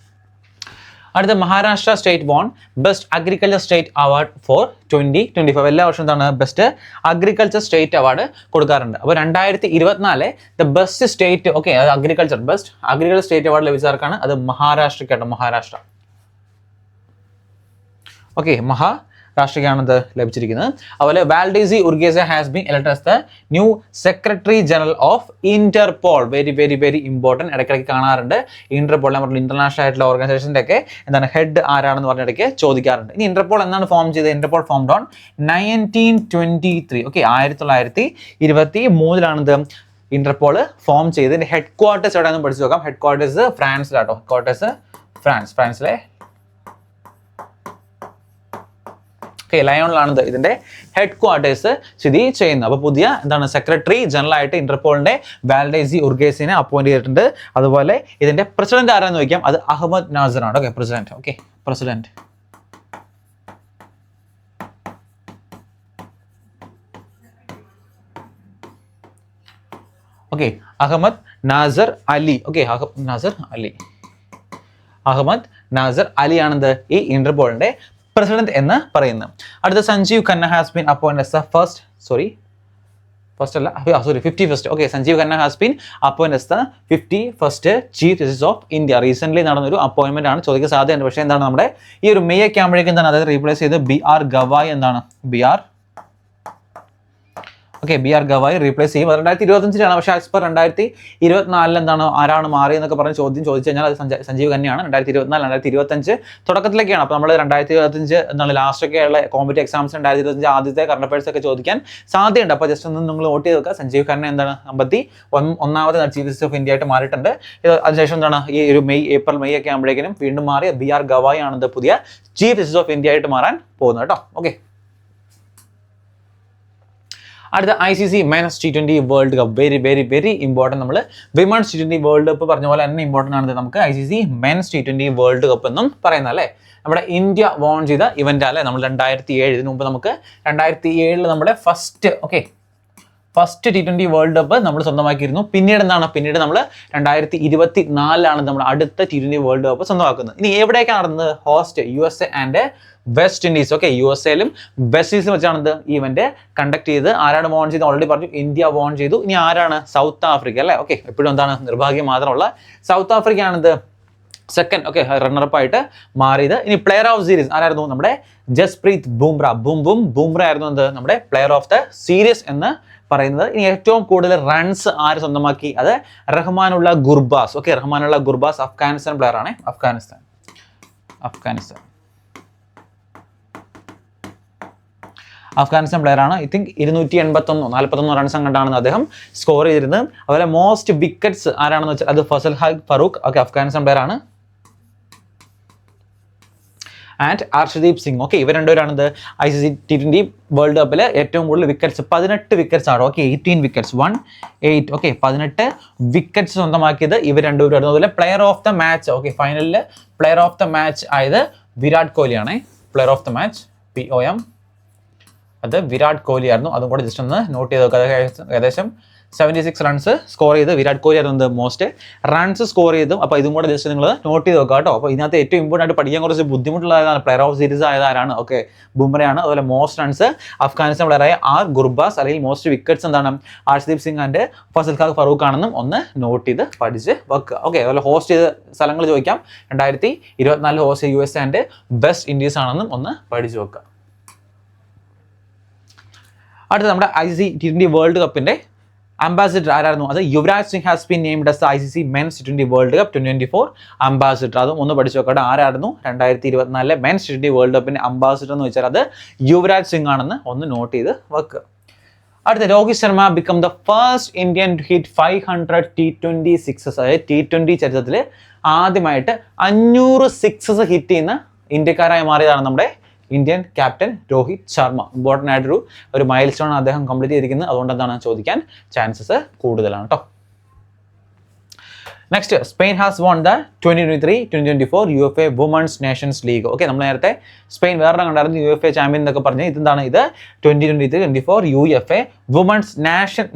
അടുത്ത Maharashtra state won best agriculture state award for 2025. എല്ലാ വർഷവും എന്താണ് ബെസ്റ്റ് അഗ്രികൾച്ചർ സ്റ്റേറ്റ് അവാർഡ് കൊടുക്കാറുണ്ട്. അപ്പോൾ 2024 the best state best agriculture state award ലഭിച്ചവർക്കാണ് അത് മഹാരാഷ്ട്രയ്ക്കാണ്. മഹാരാഷ്ട്ര. മഹാരാഷ്ട്രയ്ക്കാണത് ലഭിച്ചിരിക്കുന്നത്. അതുപോലെ Valdecy Urquiza has been elected as the new secretary general of Interpol. Very very very important. ഇടയ്ക്കിടയ്ക്ക് കാണാറുണ്ട്. ഇന്റർപോൾ നമ്മൾ ഇന്റർനാഷണൽ ആയിട്ടുള്ള ഓർഗനൈസേഷൻ്റെ ഒക്കെ എന്താണ് ഹെഡ് ആരാണെന്ന് പറഞ്ഞ ഇടയ്ക്ക് ചോദിക്കാറുണ്ട്. ഇനി ഇന്റർപോൾ എന്നാണ് ഫോം ചെയ്തത്? Interpol formed on 1923. 1923 Interpol form ചെയ്ത്. ഹെഡ് ക്വാർട്ടേഴ്സ് എവിടെയാണെന്ന് പഠിച്ചു നോക്കാം. ഹെഡ് ക്വാർട്ടേഴ്സ് ഫ്രാൻസിലാട്ടോ. ഫ്രാൻസിലെ ലയോണിലാണ് ഇതിന്റെ ഹെഡ് ക്വാർട്ടേഴ്സ് സ്ഥിതി ചെയ്യുന്നത്. അപ്പോൾ പുതിയ എന്താണ് സെക്രട്ടറി ജനറൽ ആയിട്ട് ഇന്റർപോളിന്റെ വാൽഡേസി ഉർഗേസിനെ അപ്പോയിന്റ് ചെയ്തിട്ടുണ്ട്. അതുപോലെ ഇതിന്റെ പ്രസിഡന്റ് ആരാന്ന് ചോദിക്കാം. അത് അഹമ്മദ് നാസർ ആണ്. President. Ahmed Naser Ali. Ahmed Naser Ali ആണെന്ത് ഈ ഇന്റർപോളിന്റെ പ്രസിഡന്റ് എന്ന് പറയുന്നത്. അടുത്ത Sanjiv Khanna has been appointed as the first first അല്ല, sorry 51st. Okay, Sanjiv Khanna has been appoint as the 51st chief justice of India. Recent നടന്നൊരു അപ്പോയിന്റ്മെന്റ് ആണ്, ചോദിക്കാൻ സാധ്യതയുണ്ട്. പക്ഷേ എന്താണ് നമ്മുടെ ഈ ഒരു മെയ് ഒക്കെ ആകുമ്പോഴേക്കും എന്താണ് അതായത് റീപ്ലേസ് ചെയ്ത് BR ഗവായ് എന്താണ് BR ഗവായ് റീപ്ലേസ് ചെയ്യും. 2025 പക്ഷേ ആസ് പെർ 2024 എന്താണ് ആരാണ് മാറിയെന്നൊക്കെ പറഞ്ഞ് ചോദിച്ചു കഴിഞ്ഞാൽ അത് സഞ്ജീവ് ഖന്നയാണ്. 2024 2025 തുടക്കത്തിലൊക്കെയാണ്. അപ്പോൾ നമ്മൾ 2025 എന്താണ് ലാസ്റ്റൊക്കെ ഉള്ള കോമ്പറ്റീവ് എക്സാംസ് 2025 ആദ്യത്തെ കറണ്ട് അഫയേഴ്സ് ഒക്കെ ചോദിക്കാൻ സാധ്യതയുണ്ട്. അപ്പോൾ ജസ്റ്റ് ഒന്ന് നിങ്ങൾ നോട്ട് ചെയ്ത് വെക്കുക. സഞ്ജീവ് ഖന്ന എന്താണ് 51ാമത് ചീഫ് ജസ്റ്റിസ് ഓഫ് ഇന്ത്യ ആയിട്ട് മാറിയിട്ടുണ്ട്. അതിനുശേഷം എന്താണ് ഈ ഒരു ഏപ്രിൽ മെയ് ഒക്കെ ആകുമ്പോഴേക്കും വീണ്ടും മാറിയ BR ഗവായ് ആണെന്ന് പുതിയ ചീഫ് ജസ്റ്റിസ് ഓഫ് ഇന്ത്യ ആയിട്ട് മാറാൻ പോകുന്നത് കേട്ടോ. ഓക്കെ, അടുത്ത ICC men's T20 world cup. Very very very important. നമ്മൾ വിമൻസ് T20 വേൾഡ് കപ്പ് പറഞ്ഞ പോലെ തന്നെ ഇമ്പോർട്ടൻ്റ് ആണ് നമുക്ക് ICC men's T20 world cup എന്നും പറയുന്നത് അല്ലേ. നമ്മുടെ ഇന്ത്യ വോൺ ചെയ്ത ഇവൻ്റ് അല്ലേ. നമ്മൾ 2007 ഇതിനു മുമ്പ് നമുക്ക് 2007 നമ്മുടെ ഫസ്റ്റ് T20 വേൾഡ് കപ്പ് നമ്മൾ സ്വന്തമാക്കിയിരുന്നു. പിന്നീട് നമ്മൾ 2024 നമ്മുടെ അടുത്ത T20 വേൾഡ് കപ്പ് സ്വന്തമാക്കുന്നത്. ഇനി എവിടേക്കാണ് നടന്നത്? Host USA and West Indies. Okay, USA-ലും വെസ്റ്റ് ഇൻഡീസിലും വെച്ചാണ് ഈ ഇവന്റ് കണ്ടക്ട് ചെയ്ത്. ആരാണ് വോൺ ചെയ്ത്? ഓൾറെഡി പറഞ്ഞു, ഇന്ത്യ വോൺ ചെയ്തു. ഇനി ആരാണ്? സൗത്ത് ആഫ്രിക്ക അല്ലേ. ഓക്കെ, എപ്പോഴും എന്താണ് നിർഭാഗ്യം മാത്രമുള്ള സൗത്ത് ആഫ്രിക്ക ആണിത് സെക്കൻഡ് റണ്ണറപ്പ് ആയിട്ട് മാറിയത്. ഇനി പ്ലെയർ ഓഫ് സീരീസ് ആരായിരുന്നു? നമ്മുടെ ജസ്പ്രീത് ബുംറ ആയിരുന്നു നമ്മുടെ പ്ലെയർ ഓഫ് ദ സീരീസ് എന്ന് പറയുന്നത്. ഇനി ഏറ്റവും കൂടുതൽ റൺസ് ആര് സ്വന്തമാക്കി? അത് റഹ്മാനുള്ള ഗുർബാസ്. ഓക്കെ, റഹ്മാനുള്ള ഗുർബാസ് അഫ്ഗാനിസ്ഥാൻ പ്ലെയർ ആണ്. അഫ്ഗാനിസ്ഥാൻ പ്ലെയർ ആണ്. ഐ തിങ്ക് 241 റൺസ് അങ്ങോട്ടാണ് അദ്ദേഹം സ്കോർ ചെയ്തിരുന്നത്. അതുപോലെ മോസ്റ്റ് വിക്കറ്റ്സ് ആരാണെന്ന് വെച്ചാൽ അത് ഫസൽ ഹഖ് ഫറൂഖ്. ഓക്കെ, അഫ്ഗാനിസ്ഥാൻ പ്ലെയർ ആണ്. ആൻഡ് അർഷദീപ് സിംഗ്. ഓക്കെ, ഇവർ രണ്ടുപേരാണ് ICC T20 വേൾഡ് കപ്പിൽ ഏറ്റവും കൂടുതൽ വിക്കറ്റ്സ് 18 വിക്കറ്റ്സ് ആണ്. Okay, 18 wickets 18. ഓക്കെ, 18 വിക്കറ്റ്സ് സ്വന്തമാക്കിയത് ഇവർ രണ്ടുപേരും. അതുപോലെ player of the match. Okay, ഫൈനലിൽ പ്ലെയർ ഓഫ് ദ മാച്ച് ആയത് വിരാട് കോഹ്ലിയാണ്. Player of the match POM അത് വിരാട് കോഹ്ലി ആയിരുന്നു. അതും കൂടെ ജസ്റ്റ് ഒന്ന് നോട്ട് ചെയ്ത് നോക്കുക. ഏകദേശം 76 റൺസ് സ്കോർ ചെയ്ത് വിരാട് കോഹ്ലി ആയിരുന്നു മോസ്റ്റ് റൺസ് സ്കോർ ചെയ്തു. അപ്പോൾ ഇതും കൂടെ ജസ്റ്റ് നിങ്ങൾ നോട്ട് ചെയ്ത് നോക്കുക കേട്ടോ. അപ്പോൾ ഇതിനകത്ത് ഏറ്റവും ഇമ്പോർട്ടൻ്റ് ആയിട്ട് പഠിക്കാൻ കുറച്ച് ബുദ്ധിമുട്ടുള്ളതാണ് പ്ലെയർ ഓഫ് സീരീസ് ആയതാരാണ്? ഓക്കെ, ബുംറയാണ്. അതുപോലെ മോസ്റ്റ് റൺസ് അഫ്ഗാനിസ്ഥാൻ പ്ലെയറായ ഗുർബാസ് അല്ലെങ്കിൽ മോസ്റ്റ് വിക്കറ്റ്സ് എന്താണ് അർഷദീപ് സിംഗ് ആൻഡ് ഫസൽ ഹഖ് ഫറൂഖ് ആണെന്നും ഒന്ന് നോട്ട് ചെയ്ത് പഠിച്ച് വെക്കുക. ഓക്കെ, അതുപോലെ ഹോസ്റ്റ് ചെയ്ത സ്ഥലങ്ങൾ ചോദിക്കാം. 2024 host USA and West Indies ആണെന്നും ഒന്ന് പഠിച്ചു വെക്കുക. അടുത്ത നമ്മുടെ ICC T20 വേൾഡ് കപ്പിന്റെ അംബാസിഡർ ആരായിരുന്നു? അത് Yuvraj Singh has been named as ICC men's T20 world cup 2024 ambassador. അതും ഒന്ന് പഠിച്ചു നോക്കട്ടെ. ആരായിരുന്നു 2024 മെൻസ് T20 വേൾഡ് കപ്പിന്റെ അംബാസിഡർ എന്ന് വെച്ചാൽ അത് യുവരാജ് സിംഗ് ആണെന്ന് ഒന്ന് നോട്ട് ചെയ്ത് വെക്കുക. അടുത്ത Rohit Sharma become the first Indian to hit 500 T20 sixes. അതായത് T20 ചരിത്രത്തിൽ ആദ്യമായിട്ട് 500 സിക്സസ് ഹിറ്റ് ചെയ്യുന്ന ഇന്ത്യക്കാരായി മാറിയതാണ് നമ്മുടെ Indian captain Rohit Sharma. Important ആയിട്ടൊരു മൈൽ സ്റ്റോൺ അദ്ദേഹം കംപ്ലീറ്റ് ചെയ്തിരിക്കുന്നത്. അതുകൊണ്ട് എന്താണ് ചോദിക്കാൻ ചാൻസസ് കൂടുതലാണ് കേട്ടോ. Next, Spain has won the 2023-2024 UFA women's nations league. Okay, നമ്മൾ നേരത്തെ സ്പെയിൻ വേറെ കണ്ടായിരുന്നു UFA ചാമ്പ്യൻ എന്നൊക്കെ പറഞ്ഞ്. ഇതെന്താണ്? ഇത് 2023-2024 UFA വുമൺസ്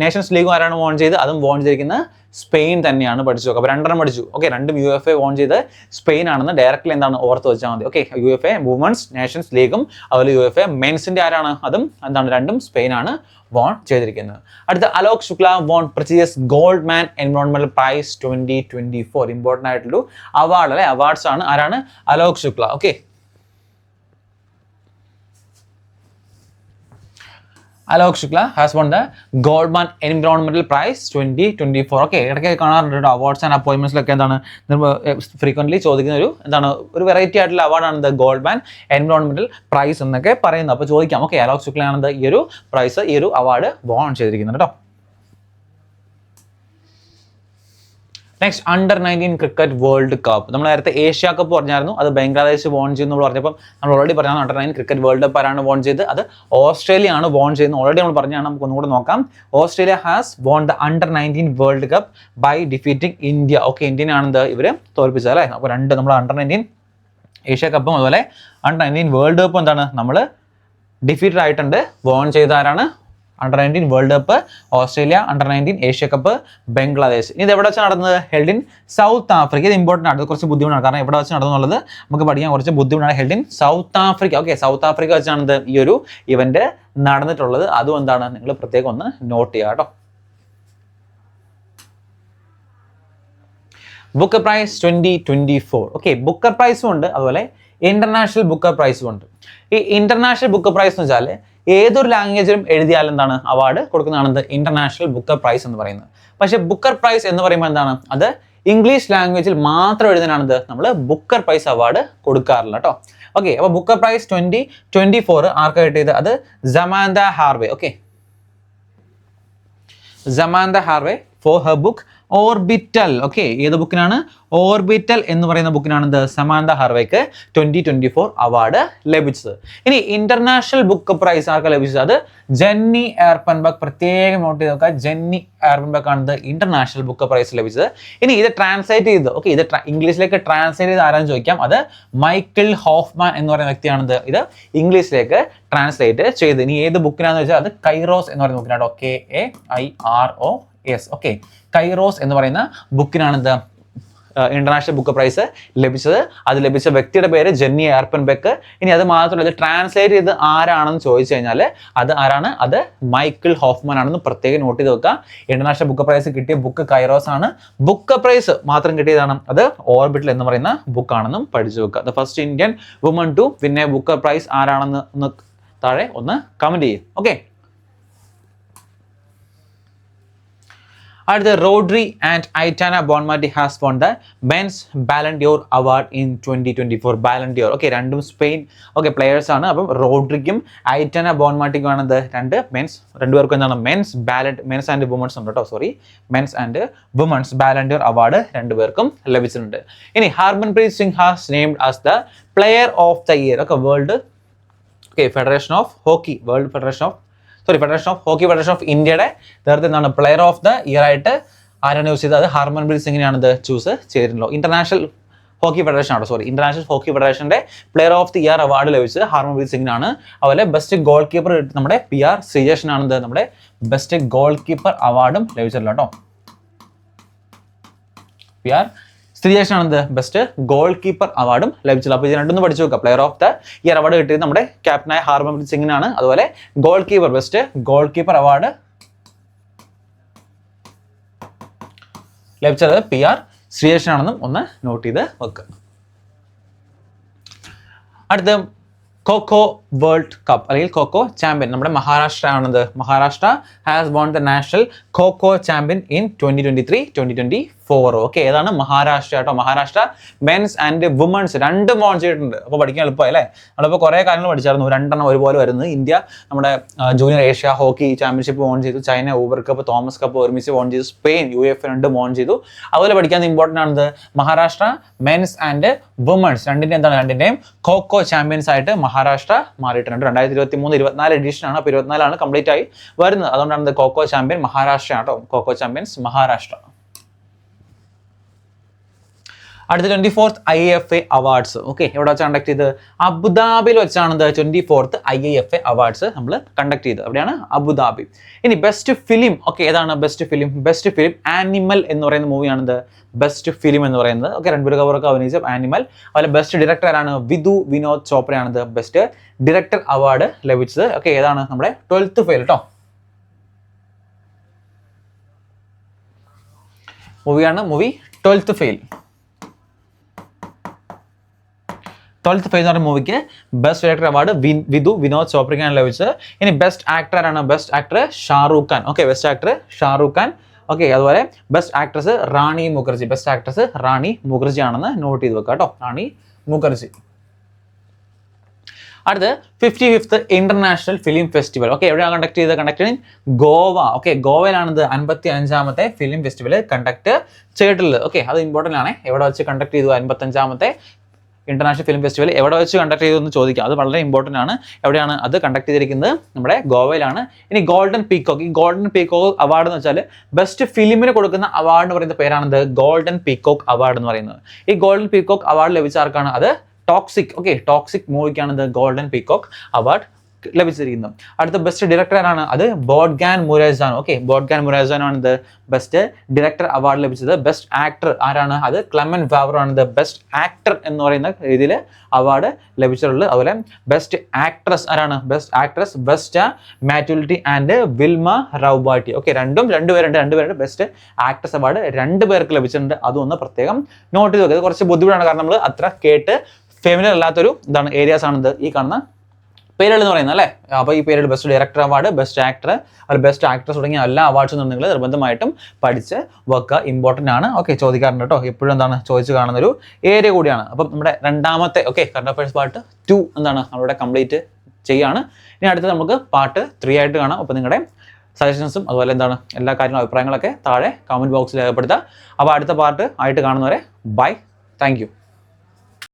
നേഷൻസ് ലീഗും ആരാണ് വോൺ ചെയ്ത്? അതും വോൺ ചെയ്തിരിക്കുന്നത് സ്പെയിൻ തന്നെയാണ്. പഠിച്ചു നോക്കുക. അപ്പോൾ 2 പഠിച്ചു. ഓക്കെ, 2 UFA വോൺ ചെയ്ത് സ്പെയിൻ ആണെന്ന് ഡയറക്റ്റ്ലി എന്താണ് ഓർത്ത് വെച്ചാൽ മതി. ഓക്കെ, UFA വുമൺസ് നേഷൻസ് ലീഗും അതുപോലെ UFA മെൻസിന്റെ ആരാണ്? അതും എന്താണ്? 2ഉം സ്പെയിൻ ആണ് വോൺ ചെയ്തിരിക്കുന്നത്. അടുത്ത Alok Shukla won prestigious Goldman എൻവയോൺമെന്റൽ പ്രൈസ് 2024. ഇമ്പോർട്ടൻ്റ് ആയിട്ടുള്ള അവാർഡ് അല്ലെ, അവാർഡ്സ് ആണ്. ആരാണ്? Alok Shukla. Okay, Alok Shukla has won the Goldman എൻവയോൺമെന്റൽ പ്രൈസ് 2024. ഓക്കെ, ഇടയ്ക്ക് കാണാറുണ്ട് അവാർഡ്സ് ആൻഡ് അപ്പോയിന്റ്മെന്റ്സിലൊക്കെ എന്താണ് ഫ്രീക്വന്റ്ലി ചോദിക്കുന്ന ഒരു വെറൈറ്റി ആയിട്ടുള്ള അവാർഡാണ് ദ ഗോൾഡ്മാൻ എൻവയോൺമെന്റൽ പ്രൈസ് എന്നൊക്കെ പറയുന്നത്. അപ്പോൾ ചോദിക്കാം. ഓക്കെ, അലോക് ശുക്ലയാണ് ഈ ഒരു പ്രൈസ്, ഈ ഒരു അവാർഡ് വോൺ ചെയ്തിരിക്കുന്നത് കേട്ടോ. Next, under nineteen cricket world cup. നമ്മൾ നേരത്തെ ഏഷ്യ കപ്പ് പറഞ്ഞായിരുന്നു, അത് ബംഗ്ലാദേശ് വോൺ ചെയ്യുന്നു പറഞ്ഞപ്പോൾ നമ്മൾ ഓൾറെഡി പറഞ്ഞു. അണ്ടർ-19 ക്രിക്കറ്റ് വേൾഡ് കപ്പ് ആരാണ് വോൺ ചെയ്ത്? അത് ഓസ്ട്രേലിയ ആണ് വോൺ ചെയ്യുന്നത്. ഓൾറെഡി നമ്മൾ പറഞ്ഞാണ്, നമുക്ക് ഒന്നുകൂടെ നോക്കാം. Australia has won the under nineteen world cup by defeating India. Okay, ഇന്ത്യനാണ് ഇവർ തോൽപ്പിച്ചത് അല്ലേ. അപ്പോൾ നമ്മൾ അണ്ടർ-19 ഏഷ്യ കപ്പും അതുപോലെ അണ്ടർ-19 വേൾഡ് കപ്പും എന്താണ് നമ്മൾ ഡിഫീറ്റഡ് ആയിട്ടുണ്ട്. വോൺ ചെയ്ത ആരാണ്? Under nineteen world cup Australia, under nineteen Asia cup Bangladesh. ഇത് എവിടെ വെച്ചാൽ നടന്നത്? Held in South Africa. ഇത് ഇമ്പോർട്ടൻ്റ് ആണ്, കുറച്ച് ബുദ്ധിമുട്ടാണ്, കാരണം എവിടെ വെച്ച് നടന്നുള്ളത് നമുക്ക് പഠിക്കാൻ കുറച്ച് ബുദ്ധിമുട്ടാണ്. Held in South Africa. Okay, south Africa വെച്ചാണ് ഈ ഒരു ഇവന്റ് നടന്നിട്ടുള്ളത്. അതും എന്താണ് നിങ്ങൾ പ്രത്യേകം ഒന്ന് നോട്ട് ചെയ്യുക കേട്ടോ. Booker price 2024. ഓക്കെ, ബുക്കർ പ്രൈസും ഉണ്ട്, അതുപോലെ ഇന്റർനാഷണൽ ബുക്കർ പ്രൈസും ഉണ്ട്. ഈ ഇന്റർനാഷണൽ ബുക്കർ പ്രൈസ് എന്ന് വെച്ചാൽ ഏതൊരു ലാംഗ്വേജിലും എഴുതിയാൽ എന്താണ് അവാർഡ് കൊടുക്കുന്നതാണ് ഇന്റർനാഷണൽ ബുക്കർ പ്രൈസ് എന്ന് പറയുന്നത്. പക്ഷേ ബുക്കർ പ്രൈസ് എന്ന് പറയുമ്പോൾ എന്താണ്, അത് ഇംഗ്ലീഷ് ലാംഗ്വേജിൽ മാത്രം എഴുതാനാണ് നമ്മൾ ബുക്കർ പ്രൈസ് അവാർഡ് കൊടുക്കാറില്ല കേട്ടോ. ഓക്കെ, അപ്പോൾ ബുക്കർ പ്രൈസ് 2024 ആർക്കാ കിട്ടിയത്? അത് സമാന്ത Harvey. Okay, Samantha Harvey for her book orbital. Okay, ഏത് ബുക്കിനാണ്? ഓർബിറ്റൽ എന്ന് പറയുന്ന ബുക്കിനാണ് സമാന്ത ഹാർവേക്ക് 2024 അവാർഡ് ലഭിച്ചത്. ഇനി ഇന്റർനാഷണൽ ബുക്ക് പ്രൈസ് ആർക്കാണ് ലഭിച്ചത്? അത് ജെന്നി എയർപെൻബർഗ്. പ്രത്യേകം നോട്ട് ചെയ്ത് നോക്കുക, ജെന്നി എയർപെൻബർഗ് ആണ് ഇന്റർനാഷണൽ ബുക്ക് പ്രൈസ് ലഭിച്ചത്. ഇനി ഇത് ട്രാൻസ്ലേറ്റ് ചെയ്ത്, ഓക്കെ, ഇത് ഇംഗ്ലീഷിലേക്ക് ട്രാൻസ്ലേറ്റ് ചെയ്ത് ആരാന്ന് ചോദിക്കാം. അത് മൈക്കിൾ ഹോഫ്മാൻ എന്ന് പറയുന്ന വ്യക്തിയാണിത് ഇത് ഇംഗ്ലീഷിലേക്ക് ട്രാൻസ്ലേറ്റ് ചെയ്ത്. ഇനി ഏത് ബുക്കിനാന്ന് വെച്ചാൽ അത് കൈറോസ് എന്ന് പറയുന്ന ബുക്കിനാണ്. KAIROS. ഓക്കെ, കൈറോസ് എന്ന് പറയുന്ന ബുക്കിനാണ് ഇത് ഇന്റർനാഷണൽ ബുക്ക് പ്രൈസ് ലഭിച്ചത്. അത് ലഭിച്ച വ്യക്തിയുടെ പേര് ജെന്നി എയർപെൻബെക്ക്. ഇനി അത് മാത്രമല്ല, ഇത് ട്രാൻസ്ലേറ്റ് ചെയ്ത് ആരാണെന്ന് ചോദിച്ചു കഴിഞ്ഞാൽ അത് ആരാണ്? അത് മൈക്കിൾ ഹോഫ്മാൻ ആണെന്ന് പ്രത്യേകം നോട്ട് ചെയ്ത് വെക്കുക. ഇന്റർനാഷണൽ ബുക്ക് പ്രൈസ് കിട്ടിയ ബുക്ക് കൈറോസ് ആണ്. ബുക്ക് പ്രൈസ് മാത്രം കിട്ടിയതാണ് അത് ഓർബിറ്റൽ എന്ന് പറയുന്ന ബുക്കാണെന്നും പഠിച്ചു വെക്കുക. The first Indian woman to win a Booker Prize ആരാണെന്ന് ഒന്ന് താഴെ ഒന്ന് കമന്റ് ചെയ്യും. ഓക്കെ, അടുത്ത Rodri and Aitana Bonmati has won the men's Ballon d'Or award in 2024. Ballon d'Or. Okay, രണ്ടും സ്പെയിൻ പ്ലെയേഴ്സ് ആണ്. അപ്പം റോഡ്രിക്കും ഐറ്റാന ബോൺമാറ്റിക്കും ആണ് രണ്ടുപേർക്കും എന്താണ് മെൻസ് ആൻഡ് വുമൻസ് ഉണ്ട് കേട്ടോ. Sorry, men's and women's Ballon d'Or award രണ്ടുപേർക്കും ലഭിച്ചിട്ടുണ്ട്. ഇനി Harmanpreet Singh has named as the player of the year. Okay, federation of federation of ഇന്ത്യയുടെ നേരത്തെ എന്താണ് പ്ലെയർ ഓഫ് ദ ഇയർ ആയിട്ട് ആരാണ് യൂസ് ചെയ്തത്? അത് ഹർമൻപ്രീത് സിംഗിനെയാണ് ഇത് ചൂസ് ചെയ്തിട്ടുള്ളൂ. ഇന്റർനാഷണൽ ഹോക്കി ഫെഡറേഷന്റെ player of the year award ലഭിച്ചത് ഹർമൻപ്രീത് സിംഗിനാണ്. അതുപോലെ ബെസ്റ്റ് ഗോൾ കീപ്പർ നമ്മുടെ PR ശ്രീജേഷിനാണ് നമ്മുടെ ബെസ്റ്റ് ഗോൾ കീപ്പർ അവാർഡും ലഭിച്ചിട്ടുള്ള കേട്ടോ. PR ശ്രീജേഷിനാണ് ബെസ്റ്റ് ഗോൾ കീപ്പർ അവാർഡും ലഭിച്ചത്. അപ്പോൾ ഇത് രണ്ടൊന്നും പഠിച്ചു വെക്കുക. Player of the year award കിട്ടിയത് നമ്മുടെ ക്യാപ്റ്റനായ ഹർമൻപ്രീത് സിംഗിനാണ്. അതുപോലെ goal keeper best goal keeper award ലഭിച്ചത് PR ശ്രീജേഷിനാണെന്നും ഒന്ന് നോട്ട് ചെയ്ത് വെക്കുക. അടുത്ത ഖോ വേൾഡ് കപ്പ് അല്ലെങ്കിൽ ഖോ ചാമ്പ്യൻ നമ്മുടെ മഹാരാഷ്ട്ര ആണത്. Maharashtra has won the national kho champion in 2023-2024. Okay, ഏതാണ്? മഹാരാഷ്ട്ര കേട്ടോ. മഹാരാഷ്ട്ര മെൻസ് ആൻഡ് വുമൻസ് രണ്ടും വോൺ ചെയ്തിട്ടുണ്ട്. അപ്പോൾ പഠിക്കാൻ എളുപ്പമായി അല്ലേ? നമ്മളിപ്പോൾ കുറേ കാര്യങ്ങൾ പഠിച്ചായിരുന്നു. രണ്ടെണ്ണം ഒരുപോലെ വരുന്നത്. ഇന്ത്യ നമ്മുടെ junior Asia hockey championship won ചെയ്തു. China Uber cup, Thomas cup ഒരുമിച്ച് വോൺ ചെയ്തു. സ്പെയിൻ UAF രണ്ടും വോൺ ചെയ്തു. അതുപോലെ പഠിക്കാൻ ഇമ്പോർട്ടൻ്റ് ആണത് മഹാരാഷ്ട്ര മെൻസ് ആൻഡ് വുമൻസ് രണ്ടിൻ്റെയും ഖോ ചാമ്പ്യൻസ് ആയിട്ട് മഹാരാഷ്ട്ര മാറിയിട്ടുണ്ട്. 2023-24 എഡിഷൻ ആണ്. അപ്പോൾ 24 കംപ്ലീറ്റ് ആയി വരുന്നത്. അതുകൊണ്ടാണ് ഖോ ചാമ്പ്യൻ മഹാരാഷ്ട്ര കേട്ടോ. ഖോ ചാമ്പ്യൻസ് മഹാരാഷ്ട്ര. അടുത്ത 24th IAFA അവാർഡ്സ്. ഓക്കെ, എവിടെ വെച്ച് കണ്ടക്ട് ചെയ്ത്? അബുദാബിയിൽ വെച്ചാണ് 24th IAFA അവാർഡ്സ് നമ്മൾ കണ്ടക്ട് ചെയ്തത്. അവിടെയാണ് അബുദാബി. ഇനി ബെസ്റ്റ് ഫിലിം. ഓക്കെ, ഏതാണ് ബെസ്റ്റ് ഫിലിം? ആനിമൽ എന്ന് പറയുന്ന മൂവിയാണ് ബെസ്റ്റ് ഫിലിം എന്ന് പറയുന്നത്. ഓക്കെ, രൺബീർ കപൂറൊക്കെ അഭിനയിച്ച ആനിമൽ. അതുപോലെ ബെസ്റ്റ് ഡയറക്ടർ ആണ് വിനോദ് ചോപ്രയാണ് ബെസ്റ്റ് ഡയറക്ടർ അവാർഡ് ലഭിച്ചത്. ഓക്കെ, ഏതാണ്? നമ്മുടെ 12th ഫെയിൽ കേട്ടോ. Movie 12th fail. 12th fail എന്ന് പറയുന്ന മൂവിക്ക് ബെസ്റ്റ് ഡയറക്ടർ അവാർഡ് വിനോദ് ചോപ്രയ്ക്കാണ് ലഭിച്ചത്. ഇനി ബെസ്റ്റ് ആക്ടർ ആരാണ്? Best actor Shahrukh Khan. Okay, best actor Shahrukh Khan. Okay, അതുപോലെ ബെസ്റ്റ് ആക്ട്രസ് റാണി മുഖർജി ആണെന്ന് നോട്ട് ചെയ്ത് വെക്കുക കേട്ടോ. റാണി മുഖർജി. അടുത്ത് 55th international film festival. Okay, എവിടെയാണ് കണ്ടക്ട് ചെയ്തത്? ഗോവ. ഓക്കെ, ഗോവയിലാണ് 55ാമത്തെ ഫിലിം ഫെസ്റ്റിവൽ കണ്ടക്ട് ചെയ്തിട്ടുള്ളത്. ഓക്കെ, അത് ഇമ്പോർട്ടൻ്റ് ആണ്. എവിടെ വെച്ച് കണ്ടക്ട് ചെയ്തു? 55ാമത്തെ ഇന്റർനാഷണൽ ഫിലിം ഫെസ്റ്റിവൽ എവിടെ വെച്ച് കണ്ടക്ട് ചെയ്തെന്ന് ചോദിക്കാം. അത് വളരെ ഇമ്പോർട്ടൻ്റ് ആണ്. എവിടെയാണ് അത് കണ്ടക്ട് ചെയ്തിരിക്കുന്നത്? നമ്മുടെ ഗോവയിലാണ്. ഇനി ഗോൾഡൻ പീക്കോക്ക്. ഈ ഗോൾഡൻ പീക്കോക്ക് അവാർഡ് എന്ന് വെച്ചാൽ ബെസ്റ്റ് ഫിലിമിന് കൊടുക്കുന്ന അവാർഡ് എന്ന് പറയുന്ന പേരാണ് ഗോൾഡൻ പീക്കോക്ക് അവാർഡ് എന്ന് പറയുന്നത്. ഈ ഗോൾഡൻ പീക്കോക്ക് അവാർഡ് ലഭിച്ച ആർക്കാണ്? അത് ടോക്സിക്. ഓക്കെ, ടോക്സിക് മൂവിക്കാണ് ഗോൾഡൻ പീക്കോക്ക് അവാർഡ് ലഭിച്ചിരിക്കുന്നത്. അടുത്ത ബെസ്റ്റ് ഡയറക്ടർ ആരാണ്? അത് ബോഡ്ഗാൻ മുരാസാനോ. ഓക്കെ, ബോഡ്ഗാൻ മുരാസാനോ ആണ് ഇത് ബെസ്റ്റ് ഡയറക്ടർ അവാർഡ് ലഭിച്ചത്. ബെസ്റ്റ് ആക്ടർ ആരാണ്? അത് ക്ലെമൻ ഫാവറോ ആണ് ഇത് ബെസ്റ്റ് ആക്ടർ എന്ന് പറയുന്ന രീതിയിൽ അവാർഡ് ലഭിച്ചിട്ടുള്ളത്. അതുപോലെ ബെസ്റ്റ് ആക്ട്രസ് ആരാണ്? Best actress best Matulyte and Vilma Raubaite. Okay, രണ്ടുപേരുണ്ട് ബെസ്റ്റ് ആക്ട്രസ് അവാർഡ് 2 പേർക്ക് ലഭിച്ചിട്ടുണ്ട്. അതൊന്ന് പ്രത്യേകം നോട്ട് ചെയ്ത് വെക്കുക. ഇത് കുറച്ച് ബുദ്ധിമുട്ടാണ്, കാരണം നമ്മൾ അത്ര കേട്ട് ഫെമിലിയർ അല്ലാത്തൊരു ഏരിയാസ് ആണിത് ഈ കാണുന്ന പേരുകൾ എന്ന് പറയുന്നത് അല്ലേ. അപ്പോൾ ഈ പേരുകൾ best director award, best actor, അല്ലെങ്കിൽ ബെസ്റ്റ് ആക്ട്രസ് തുടങ്ങിയ എല്ലാ അവാർഡ്സും നിങ്ങൾ നിർബന്ധമായിട്ടും പഠിച്ച് വെക്കുക. ഇമ്പോർട്ടൻ്റ് ആണ്. ഓക്കെ, ചോദിക്കാറുണ്ട് കേട്ടോ, എപ്പോഴും ചോദിച്ച് കാണുന്നൊരു ഏരിയ കൂടിയാണ്. അപ്പം നമ്മുടെ രണ്ടാമത്തെ കറണ്ട് അഫയേഴ്സ് പാർട്ട് 2 നമ്മളിവിടെ കംപ്ലീറ്റ് ചെയ്യാണ്. ഇനി അടുത്ത് നമുക്ക് പാർട്ട് 3 ആയിട്ട് കാണാം. അപ്പോൾ നിങ്ങളുടെ സജഷൻസും അതുപോലെ എല്ലാ കാര്യങ്ങളും അഭിപ്രായങ്ങളൊക്കെ താഴെ കമൻറ്റ് ബോക്സിൽ രേഖപ്പെടുത്തുക. അപ്പോൾ അടുത്ത പാർട്ട് ആയിട്ട് കാണുന്നവരെ ബൈ, താങ്ക് യു.